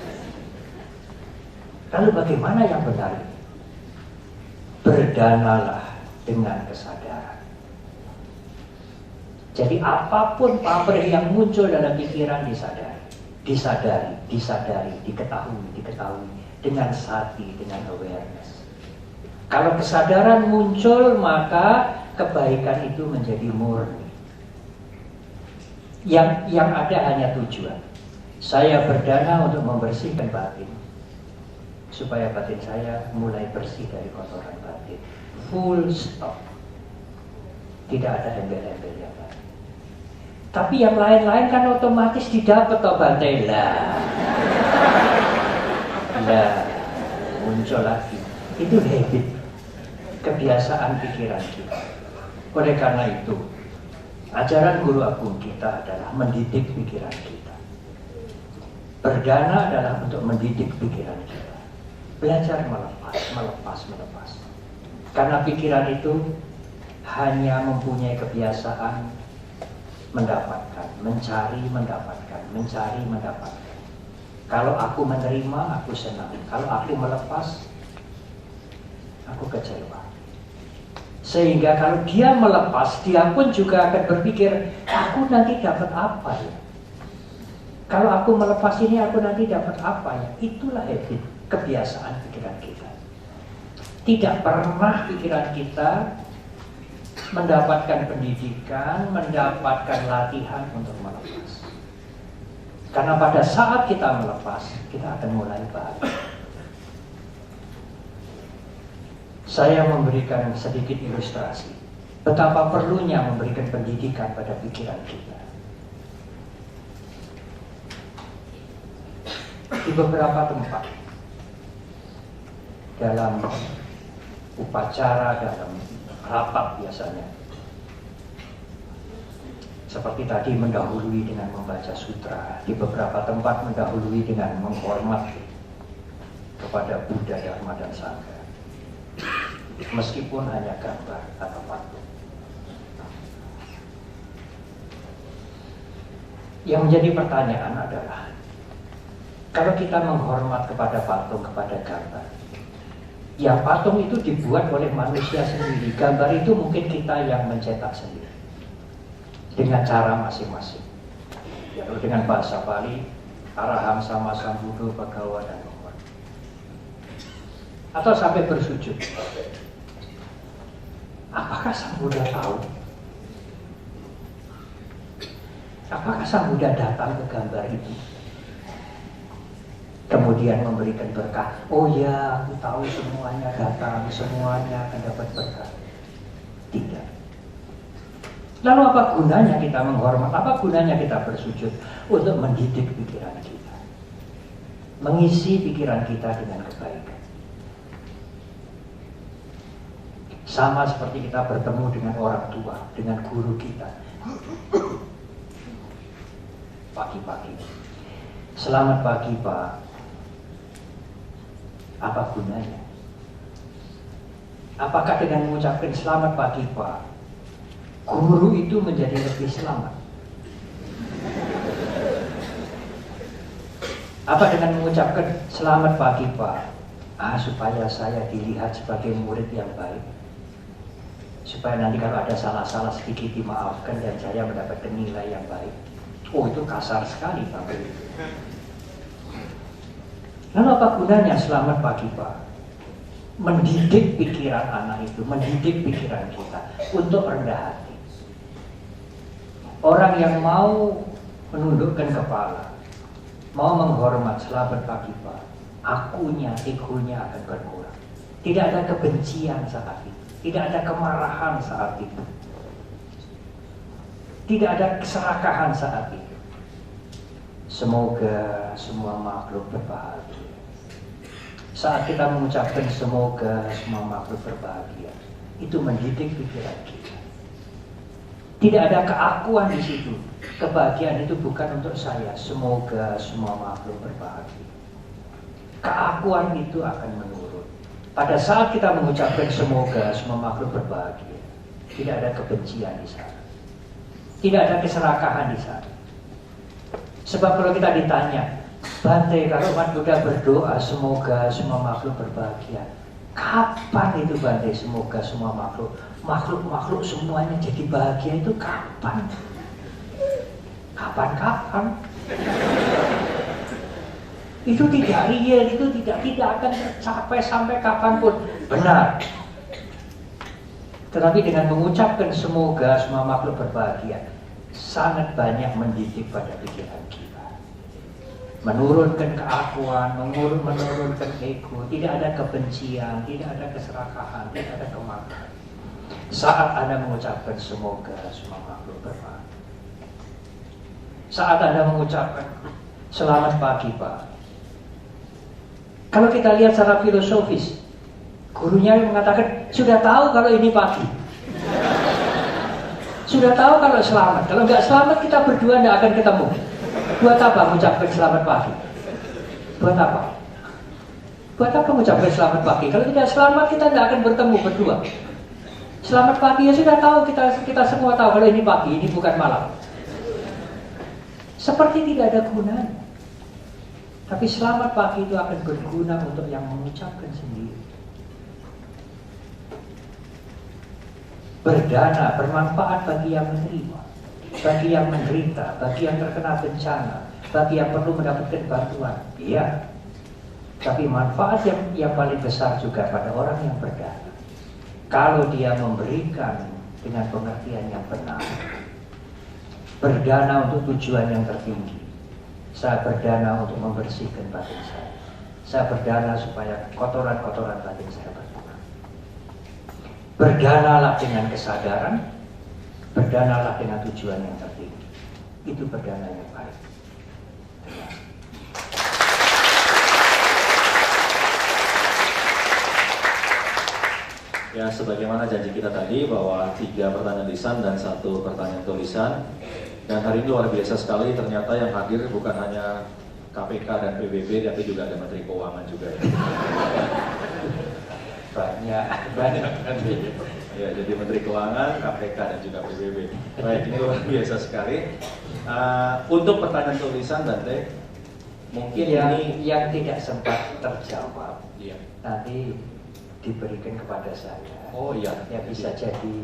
Lalu bagaimana yang benar? Berdanalah dengan kesadaran. Jadi apapun pamrih yang muncul dalam pikiran disadari, diketahui dengan sati, dengan awareness. Kalau kesadaran muncul, maka kebaikan itu menjadi murni. Yang ada hanya tujuan. Saya berdana untuk membersihkan batin, supaya batin saya mulai bersih dari kotoran batin. Full stop. Tidak ada embel-embel yang lain. Tapi yang lain-lain kan otomatis didapat toh Bante. Lah, muncul lagi. Itu habit, kebiasaan pikiran kita. Oleh karena itu, ajaran Guru Agung kita adalah mendidik pikiran kita. Berdana adalah untuk mendidik pikiran kita. Belajar melepas. Karena pikiran itu hanya mempunyai kebiasaan mendapatkan, mencari, mendapatkan. Kalau aku menerima, aku senang. Kalau aku melepas, aku kecewa. Sehingga kalau dia melepas, dia pun juga akan berpikir, aku nanti dapat apa ya? Kalau aku melepas ini, aku nanti dapat apa ya? Itulah habit, kebiasaan pikiran kita. Tidak pernah pikiran kita mendapatkan pendidikan, mendapatkan latihan untuk melepas. Karena pada saat kita melepas, kita akan mulai bahagia. Saya memberikan sedikit ilustrasi betapa perlunya memberikan pendidikan pada pikiran kita. Di beberapa tempat, dalam upacara, dalam rapat biasanya, seperti tadi mendahului dengan membaca sutra, di beberapa tempat mendahului dengan menghormat kepada Buddha, Dharma, dan Sangha, meskipun hanya gambar atau patung. Yang menjadi pertanyaan adalah, kalau kita menghormat kepada patung, kepada gambar, yang patung itu dibuat oleh manusia sendiri, gambar itu mungkin kita yang mencetak sendiri dengan cara masing-masing. Ya, dengan bahasa Bali, Araham sama Sambuddho Bhagawa dan Om. Atau sampai bersujud. Apakah Sang Buddha tahu? Apakah Sang Buddha datang ke gambar itu, kemudian memberikan berkah? Oh ya, aku tahu semuanya datang, semuanya akan dapat berkah. Tidak. Lalu apa gunanya kita menghormat? Apa gunanya kita bersujud? Untuk mendidik pikiran kita, mengisi pikiran kita dengan kebaikan. Sama seperti kita bertemu dengan orang tua, dengan guru kita. Pagi-pagi, selamat pagi Pak. Apa gunanya? Apakah dengan mengucapkan selamat pagi Pak, guru itu menjadi lebih selamat? Apa dengan mengucapkan selamat pagi Pak, Supaya saya dilihat sebagai murid yang baik, supaya nanti kalau ada salah-salah sedikit dimaafkan dan saya mendapatkan nilai yang baik. Oh, itu kasar sekali Bapak Ibu. Lalu apa gunanya selamat pagi Pak? Mendidik pikiran anak itu, mendidik pikiran kita untuk rendah hati. Orang yang mau menundukkan kepala, mau menghormat selamat pagi Pak, akunya, egonya akan berkurang. Tidak ada kebencian saat itu, tidak ada kemarahan saat itu, tidak ada keserakahan saat itu. Semoga semua makhluk berbahagia. Saat kita mengucapkan semoga semua makhluk berbahagia, itu mendidik pikiran kita. Tidak ada keakuan di situ. Kebahagiaan itu bukan untuk saya. Semoga semua makhluk berbahagia. Keakuan itu akan menurun. Pada saat kita mengucapkan semoga semua makhluk berbahagia, tidak ada kebencian di sana. Tidak ada keserakahan di sana. Sebab kalau kita ditanya, Bante, kalau umat Buddha berdoa semoga semua makhluk berbahagia, kapan itu Bante semoga semua makhluk semuanya jadi bahagia itu kapan? Kapan? Itu tidak real, itu tidak akan tercapai sampai kapanpun. Benar. Tetapi dengan mengucapkan semoga semua makhluk berbahagia, sangat banyak mendidik pada pikiran kita. Menurunkan keakuan, menurunkan ego, tidak ada kebencian, tidak ada keserakahan, tidak ada kemarahan. Saat Anda mengucapkan semoga semua makhluk berbahagia, saat Anda mengucapkan selamat pagi Pak, kalau kita lihat secara filosofis, gurunya mengatakan sudah tahu kalau ini pagi, sudah tahu kalau selamat. Kalau nggak selamat kita berdua nggak akan ketemu. Buat apa mengucapkan selamat pagi? Buat apa? Buat apa mengucapkan selamat pagi? Kalau tidak selamat kita nggak akan bertemu berdua. Selamat pagi ya sudah tahu, kita semua tahu kalau ini pagi, ini bukan malam. Seperti tidak ada gunanya. Tapi selamat pagi itu akan berguna untuk yang mengucapkan sendiri. Berdana, bermanfaat bagi yang menerima, bagi yang menderita, bagi yang terkena bencana, bagi yang perlu mendapatkan bantuan. Iya. Tapi manfaat yang paling besar juga pada orang yang berdana. Kalau dia memberikan dengan pengertian yang benar. Berdana untuk tujuan yang tertinggi. Saya berdana untuk membersihkan batin saya. Saya berdana supaya kotoran-kotoran batin saya berkurang. Berdanalah dengan kesadaran. Berdanalah dengan tujuan yang tertinggi. Itu berdana yang baik. Ya, sebagaimana janji kita tadi bahwa 3 pertanyaan lisan dan 1 pertanyaan tulisan. Dan hari ini luar biasa sekali, ternyata yang hadir bukan hanya KPK dan PBB, tapi juga ada Menteri Keuangan juga ya. Banyak. Ya, jadi Menteri Keuangan, KPK dan juga PBB. Baik, ini luar biasa sekali. Untuk pertanyaan tulisan Bante, mungkin yang tidak sempat terjawab, iya, nanti diberikan kepada saya. Oh iya, ya bisa jadi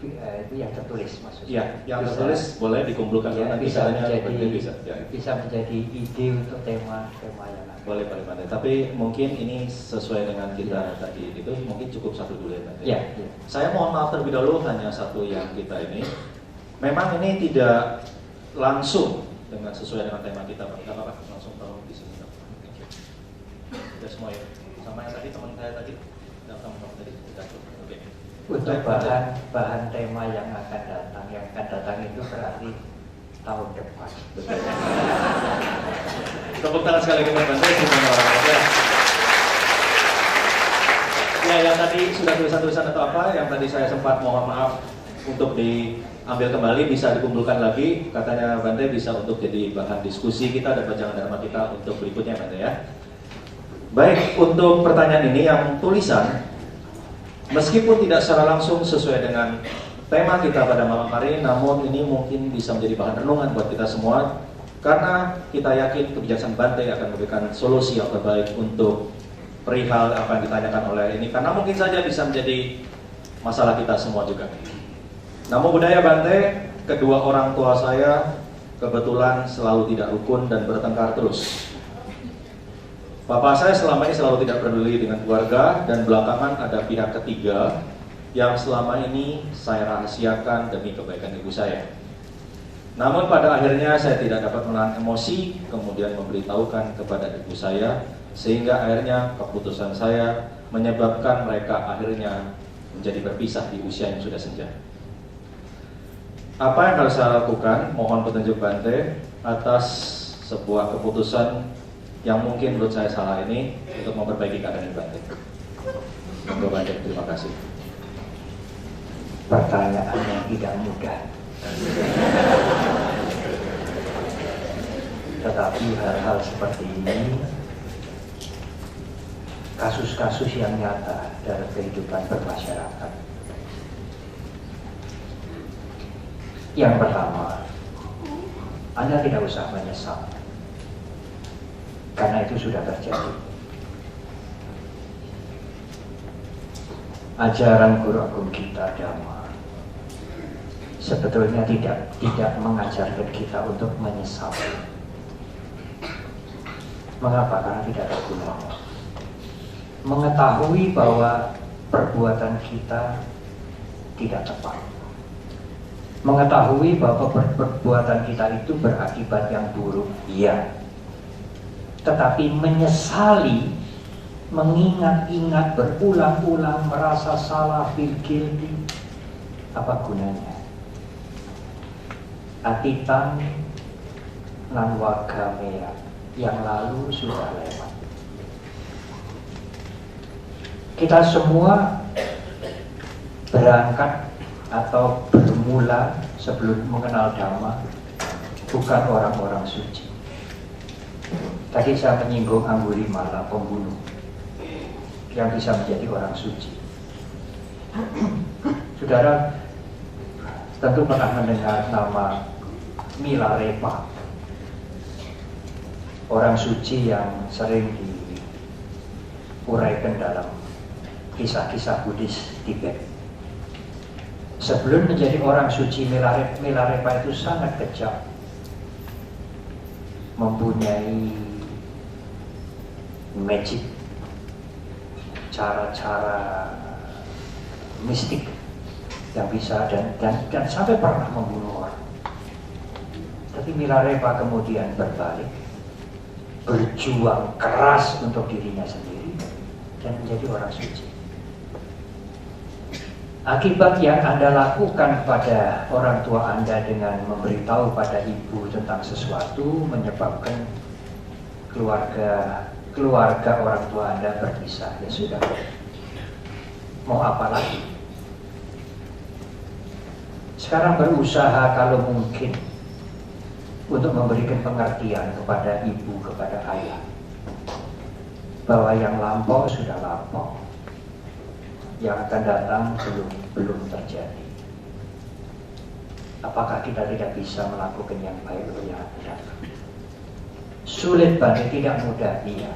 itu yang tertulis maksudnya. Iya, yang tertulis boleh dikumpulkan ya, nanti bisa menjadi ide untuk tema yang lain. Boleh Bante. Tapi mungkin ini sesuai dengan kita tadi itu mungkin cukup 1 dulu ya Bante. Ya. Saya mohon maaf terlebih dahulu hanya 1 yang kita ini. Memang ini tidak langsung dengan sesuai dengan tema kita, Pak. Tidak apa-apa, langsung tolong di sini. Sudah semua ya. Sama yang tadi teman saya tadi. Oke. Untuk bahan tema yang akan datang itu berarti tahun depan. Betul. Tepuk tangan sekali lagi buat Bante, semua orang aja. Ya, yang tadi sudah tulisan-tulisan atau apa, yang tadi saya sempat mohon maaf untuk diambil kembali, bisa dikumpulkan lagi. Katanya Bante bisa untuk jadi bahan diskusi kita dan panjangan dharma kita untuk berikutnya Bante ya. Baik, untuk pertanyaan ini yang tulisan, meskipun tidak secara langsung sesuai dengan tema kita pada malam hari, namun ini mungkin bisa menjadi bahan renungan buat kita semua, karena kita yakin kebijaksanaan Bante akan memberikan solusi yang terbaik untuk perihal apa yang ditanyakan oleh ini, karena mungkin saja bisa menjadi masalah kita semua juga. Namo Buddhaya Bante, kedua orang tua saya kebetulan selalu tidak rukun dan bertengkar terus. Bapak saya selama ini selalu tidak peduli dengan keluarga, dan belakangan ada pihak ketiga yang selama ini saya rahasiakan demi kebaikan ibu saya. Namun pada akhirnya saya tidak dapat menahan emosi, kemudian memberitahukan kepada ibu saya, sehingga akhirnya keputusan saya menyebabkan mereka akhirnya menjadi berpisah di usia yang sudah senja. Apa yang harus saya lakukan? Mohon petunjuk Bante atas sebuah keputusan yang mungkin menurut saya salah ini untuk memperbaiki keadaan Bante. Monggo Bante, terima kasih. Pertanyaan yang tidak mudah. Tetapi hal-hal seperti ini, kasus-kasus yang nyata dalam kehidupan bermasyarakat. Yang pertama, Anda tidak usah menyesal, karena itu sudah terjadi. Ajaran Guru Agung kita Dhamma sebetulnya tidak mengajarkan kita untuk menyesal. Mengapa? Karena tidak ada gunanya. Mengetahui bahwa perbuatan kita tidak tepat, mengetahui bahwa perbuatan kita itu berakibat yang buruk, iya. Tetapi menyesali, mengingat-ingat berulang-ulang, merasa salah, feel guilty, apa gunanya? Atitan nan wagamea, yang lalu sudah lewat. Kita semua berangkat atau bermula sebelum mengenal Dhamma bukan orang-orang suci. Tadi saya menyinggung Angulimala, pembunuh yang bisa menjadi orang suci. Saudara tentu pernah mendengar nama Milarepa, orang suci yang sering diuraikan dalam kisah-kisah Buddhis Tibet. Sebelum menjadi orang suci, Milarepa itu sangat kejam, mempunyai magic, cara-cara mistik yang bisa dan sampai pernah membunuh orang. Tapi Milarepa kemudian berbalik, berjuang keras untuk dirinya sendiri dan menjadi orang suci. Akibat yang Anda lakukan kepada orang tua Anda dengan memberitahu pada ibu tentang sesuatu menyebabkan keluarga orang tua Anda berpisah. Ya sudah, mau apa lagi? Sekarang berusaha kalau mungkin untuk memberikan pengertian kepada ibu, kepada ayah, bahwa yang lampau sudah lampau, yang akan datang belum terjadi. Apakah kita tidak bisa melakukan yang baik untuk yang akan datang? Sulit banget, tidak mudah, iya.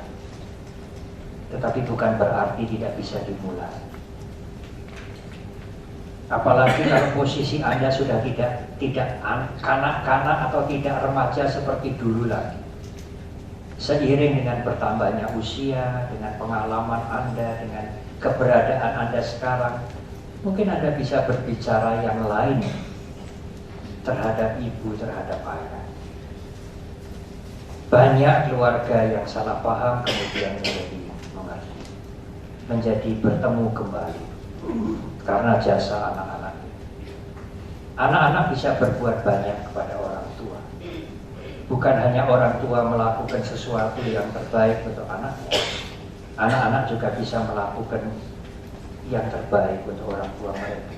Tetapi bukan berarti tidak bisa dimulai. Apalagi kalau posisi Anda sudah tidak kanak-kanak atau tidak remaja seperti dulu lagi. Seiring dengan bertambahnya usia, dengan pengalaman Anda, dengan keberadaan Anda sekarang, mungkin Anda bisa berbicara yang lain terhadap ibu, terhadap ayah. Banyak keluarga yang salah paham kemudian menjadi mengerti, menjadi bertemu kembali karena jasa anak-anak. Anak-anak bisa berbuat banyak kepada orang tua. Bukan hanya orang tua melakukan sesuatu yang terbaik untuk anaknya, anak-anak juga bisa melakukan yang terbaik untuk orang tua mereka.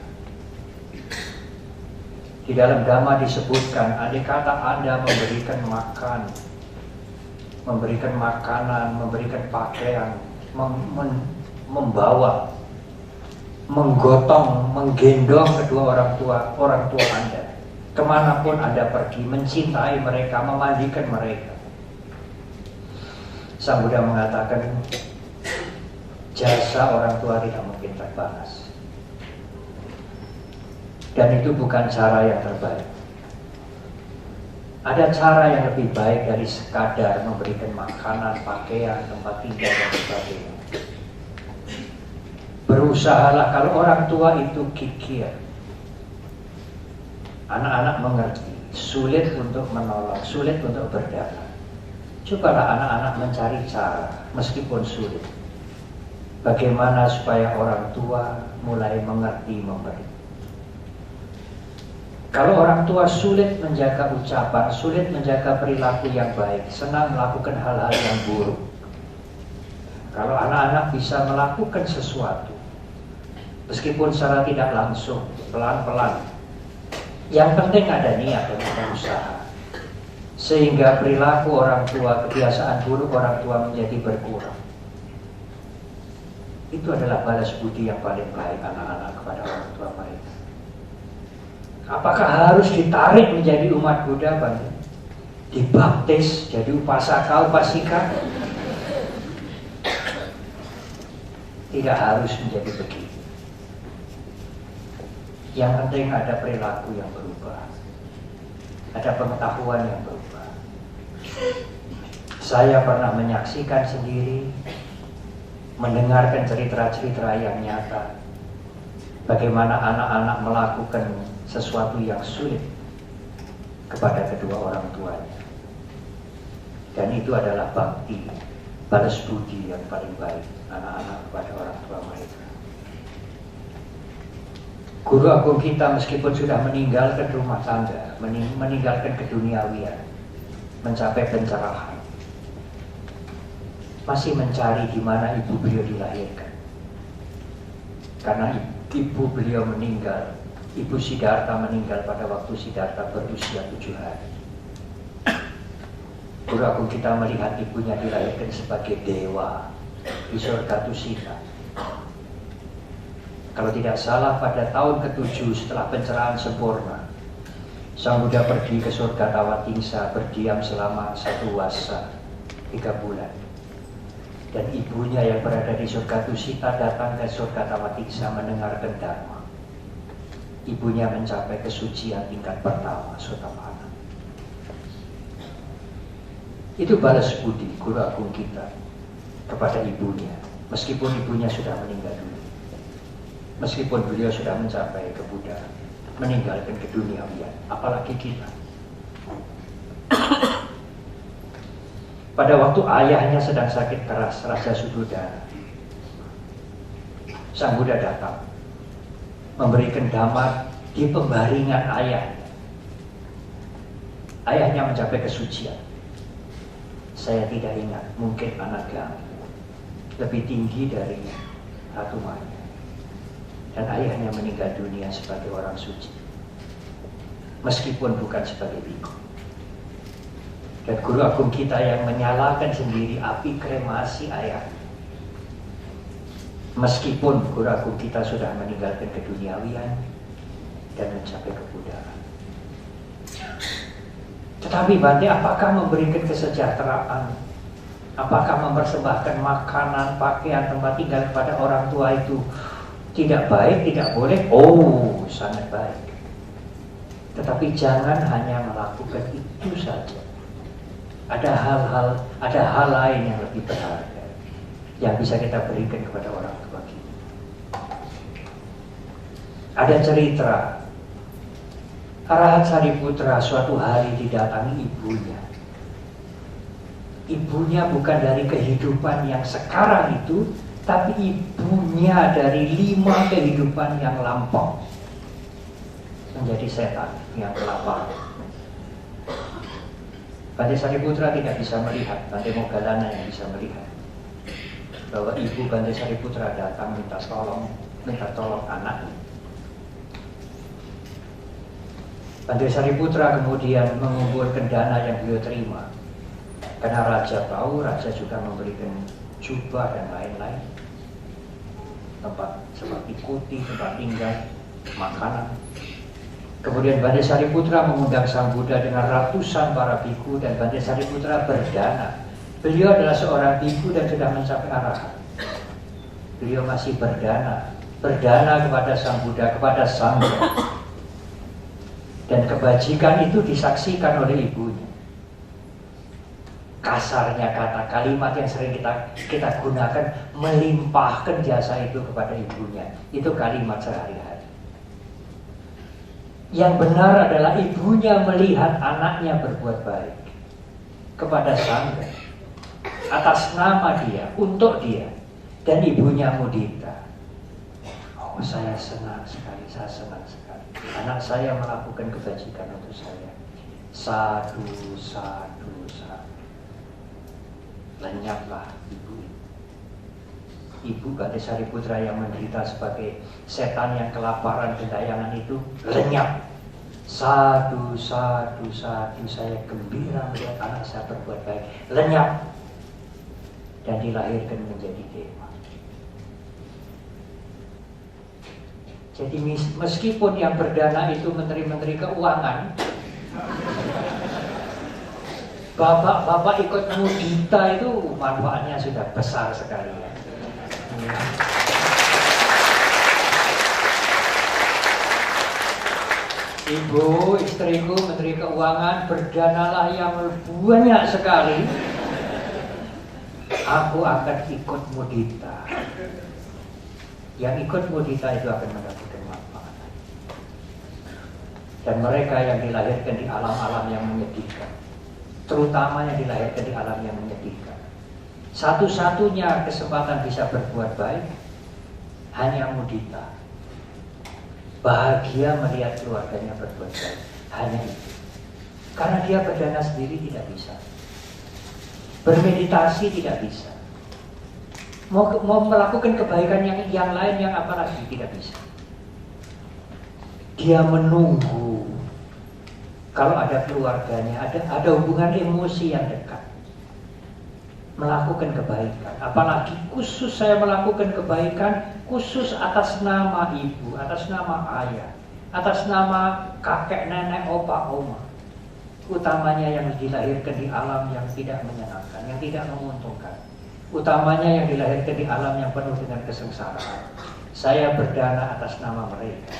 Di dalam Dhamma disebutkan, andai kata Anda memberikan makan, memberikan makanan, memberikan pakaian, membawa, menggotong, menggendong kedua orang tua Anda kemanapun Anda pergi, mencintai mereka, memandikan mereka. Sang Buddha mengatakan, Jasa orang tua tidak mungkin terbalas. Dan itu bukan cara yang terbaik. Ada cara yang lebih baik dari sekadar memberikan makanan, pakaian, tempat tinggal, dan sebagainya. Berusahalah kalau orang tua itu kikir. Anak-anak mengerti, sulit untuk menolong, sulit untuk berdana. Cobalah anak-anak mencari cara, meskipun sulit. Bagaimana supaya orang tua mulai mengerti memberi. Kalau orang tua sulit menjaga ucapan, sulit menjaga perilaku yang baik, senang melakukan hal-hal yang buruk. Kalau anak-anak bisa melakukan sesuatu, meskipun secara tidak langsung, pelan-pelan, yang penting ada niat dan ada usaha, sehingga perilaku orang tua, kebiasaan buruk orang tua menjadi berkurang. Itu adalah balas budi yang paling baik anak-anak kepada orang tua mereka. Apakah harus ditarik menjadi umat Buddha, Bang? Dibaptis jadi upasaka, upasika? Tidak harus menjadi begitu. Yang penting ada perilaku yang berubah, ada pengetahuan yang berubah. Saya pernah menyaksikan sendiri, mendengarkan cerita-cerita yang nyata, bagaimana anak-anak melakukan sesuatu yang sulit kepada kedua orang tuanya. Dan itu adalah bakti, balas budi yang paling baik anak-anak kepada orang tua mereka. Guru agung kita meskipun sudah meninggalkan rumah tangga, meninggalkan keduniawian, mencapai pencerahan, masih mencari di mana ibu beliau dilahirkan. Karena ibu beliau meninggal, Ibu Siddhartha meninggal pada waktu Siddhartha berusia 7 hari. Guru agung kita melihat ibunya dilahirkan sebagai dewa di surga Tusita. Kalau tidak salah pada tahun ke-7 setelah pencerahan sempurna, Sang Buddha pergi ke surga Tawatingsa, berdiam selama 1 wasa 3 bulan. Dan ibunya yang berada di surga Tusita datang ke surga Tawatingsa mendengarkan Dharma. Ibunya mencapai kesucian tingkat pertama, Sotapanna. Itu balas budi guru agung kita kepada ibunya, meskipun ibunya sudah meninggal dulu, meskipun beliau sudah mencapai kebuddhaan, meninggalkan keduniawian, apalagi kita. Pada waktu ayahnya sedang sakit keras, Raja Sudodana, Sang Buddha datang memberikan damar di pembaringan ayahnya. Ayahnya mencapai kesucian. Saya tidak ingat, mungkin anak Gami, lebih tinggi dari Ratu Maya. Dan ayahnya meninggal dunia sebagai orang suci, meskipun bukan sebagai biku. Dan guru agung kita yang menyalakan sendiri api kremasi ayahnya, meskipun guru agung kita sudah meninggalkan keduniawian dan mencapai kebuddhaan. Tetapi Bante, apakah memberikan kesejahteraan, apakah mempersembahkan makanan, pakaian, tempat tinggal kepada orang tua itu tidak baik, tidak boleh? Oh, sangat baik. Tetapi jangan hanya melakukan itu saja. Ada hal lain yang lebih berharga yang bisa kita berikan kepada orang tua kita. Ada cerita Arahat Sariputra suatu hari didatangi ibunya. Ibunya bukan dari kehidupan yang sekarang itu, tapi ibunya dari 5 kehidupan yang lampau, menjadi setan yang kelaparan. Bante Sariputra tidak bisa melihat, Bante Moggallana yang bisa melihat bahwa ibu Bante Sariputra datang minta tolong anaknya. Bante Sariputra kemudian mengumpulkan dana yang beliau terima, karena raja tahu, raja juga memberikan jubah dan lain-lain, tempat seperti kuti, tempat tinggal, makanan. Kemudian Bante Sariputra mengundang Sang Buddha dengan ratusan para biku, dan Bante Sariputra berdana. Beliau adalah seorang biku dan sudah mencapai arahat. Beliau masih berdana kepada Sang Buddha, kepada Sangha. Dan kebajikan itu disaksikan oleh ibunya. Kasarnya kata, kalimat yang sering kita gunakan, melimpahkan jasa itu kepada ibunya. Itu kalimat sehari-hari. Yang benar adalah ibunya melihat anaknya berbuat baik kepada Sangha atas nama dia, untuk dia. Dan ibunya mudita. Oh, saya senang sekali, saya senang sekali. Anak saya melakukan kebajikan untuk saya. Sadu, sadu, sadu. Lenyaplah ibu. Ibu Bante Sariputra yang menderita sebagai setan yang kelaparan gentayangan itu lenyap. Sadu, sadu, sadu. Saya gembira melihat anak saya berbuat baik. Lenyap. Dan dilahirkan menjadi dewa. Jadi meskipun yang berdana itu menteri-menteri keuangan, bapak-bapak ikut mudita itu manfaatnya sudah besar sekali ya. Ibu, istriku, menteri keuangan, berdanalah yang banyak sekali. Aku akan ikut mudita. Yang ikut mudita itu akan mendapatkan manfaat. Dan mereka yang dilahirkan di alam-alam yang menyedihkan, terutama yang dilahirkan di alam yang menyedihkan, satu-satunya kesempatan bisa berbuat baik hanya mudita. Bahagia melihat keluarganya berbuat baik, hanya itu. Karena dia berdana sendiri tidak bisa, bermeditasi tidak bisa, mau melakukan kebaikan yang lain yang apalagi tidak bisa. Dia menunggu kalau ada keluarganya, ada hubungan emosi yang dekat, melakukan kebaikan. Apalagi khusus saya melakukan kebaikan khusus atas nama ibu, atas nama ayah, atas nama kakek, nenek, opa, oma. Utamanya yang dilahirkan di alam yang tidak menyenangkan, yang tidak menguntungkan. Utamanya yang dilahirkan di alam yang penuh dengan kesengsaraan. Saya berdana atas nama mereka.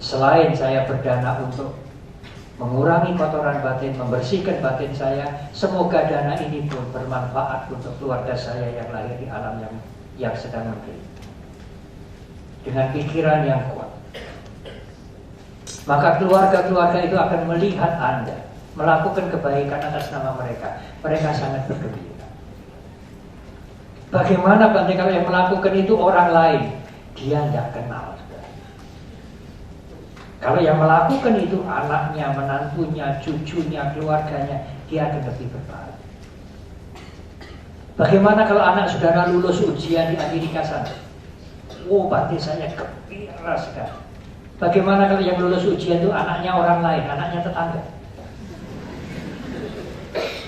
Selain saya berdana untuk mengurangi kotoran batin, membersihkan batin saya, semoga dana ini pun bermanfaat untuk keluarga saya yang lahir di alam yang sedang menderita. Dengan pikiran yang kuat, maka keluarga-keluarga itu akan melihat Anda melakukan kebaikan atas nama mereka. Mereka sangat bergembira. Bagaimana Bante kalau yang melakukan itu orang lain? Dia tidak kenal. Kalau yang melakukan itu anaknya, menantunya, cucunya, keluarganya, dia akan lebih berbahagia. Bagaimana kalau anak saudara lulus ujian di Amerika sana? Oh, Bante saya gembira sekali. Bagaimana kalau yang lulus ujian itu anaknya orang lain, anaknya tetangga?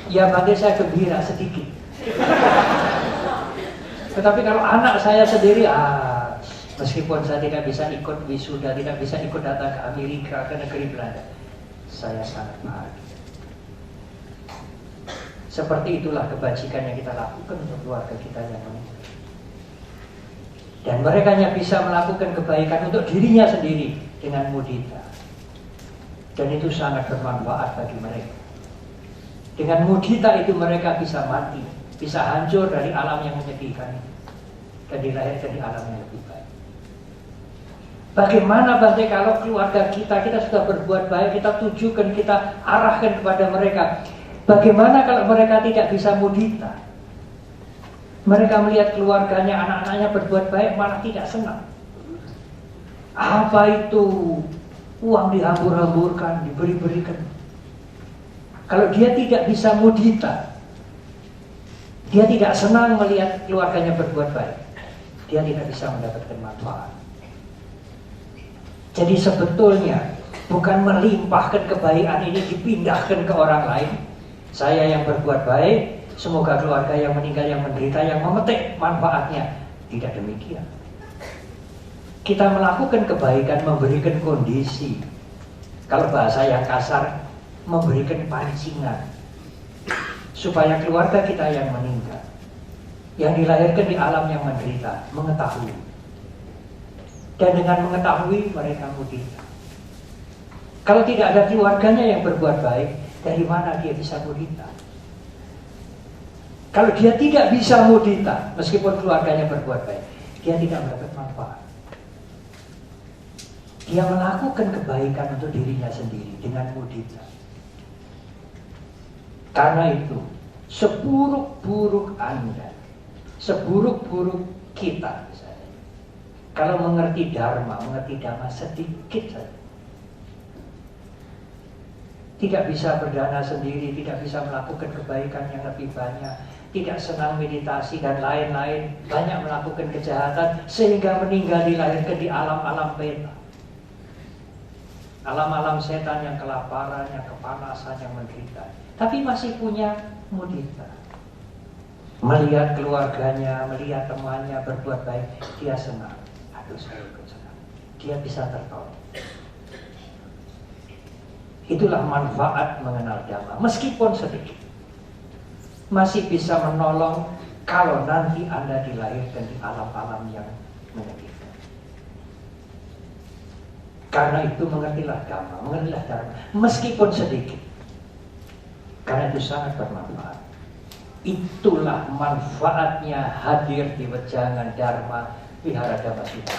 Ya Bante saya gembira sedikit. Tetapi kalau anak saya sendiri, meskipun saya tidak bisa ikut wisuda, tidak bisa ikut datang ke Amerika, ke negeri Belanda, saya sangat bahagia. Seperti itulah kebajikan yang kita lakukan untuk keluarga kita yang meninggal. Dan mereka hanya bisa melakukan kebaikan untuk dirinya sendiri dengan mudita. Dan itu sangat bermanfaat bagi mereka. Dengan mudita itu mereka bisa mati, bisa hancur dari alam yang menyedihkan itu, dan dilahirkan di alam yang lebih baik. Bagaimana Bante kalau keluarga kita sudah berbuat baik, kita tujukan, kita arahkan kepada mereka. Bagaimana kalau mereka tidak bisa mudita? Mereka melihat keluarganya, anak-anaknya berbuat baik malah tidak senang. Apa itu? Uang dihambur-hamburkan, diberi-berikan. Kalau dia tidak bisa mudita, dia tidak senang melihat keluarganya berbuat baik, dia tidak bisa mendapatkan manfaat. Jadi sebetulnya bukan melimpahkan kebaikan ini dipindahkan ke orang lain. Saya yang berbuat baik, semoga keluarga yang meninggal, yang menderita, yang memetik manfaatnya. Tidak demikian. Kita melakukan kebaikan, memberikan kondisi. Kalau bahasa yang kasar, memberikan pancingan supaya keluarga kita yang meninggal yang dilahirkan di alam yang menderita, mengetahui. Dan dengan mengetahui mereka mudita. Kalau tidak ada keluarganya yang berbuat baik, dari mana dia bisa mudita? Kalau dia tidak bisa mudita, meskipun keluarganya berbuat baik, dia tidak mendapat manfaat. Dia melakukan kebaikan untuk dirinya sendiri dengan mudita. Karena itu, seburuk-buruk Anda, seburuk-buruk kita misalnya, kalau mengerti dharma, mengerti dhamma sedikit saja, tidak bisa berdana sendiri, tidak bisa melakukan kebaikan yang lebih banyak, tidak senang meditasi dan lain-lain, banyak melakukan kejahatan sehingga meninggal dilahirkan di alam-alam peta, alam-alam setan yang kelaparan, yang kepanasan, yang menderita, tapi masih punya mudita. Melihat keluarganya, melihat temannya berbuat baik, dia senang. Aduh, saya ikut senang. Dia bisa tertolong. Itulah manfaat mengenal dhamma, meskipun sedikit. Masih bisa menolong kalau nanti Anda dilahirkan di alam-alam yang menyedihkan. Karena itu mengertilah dhamma, mengertilah dharma, meskipun sedikit. Karena itu sangat bermanfaat. Itulah manfaatnya hadir di wejangan Dharma Wihara Dhamma Sutta.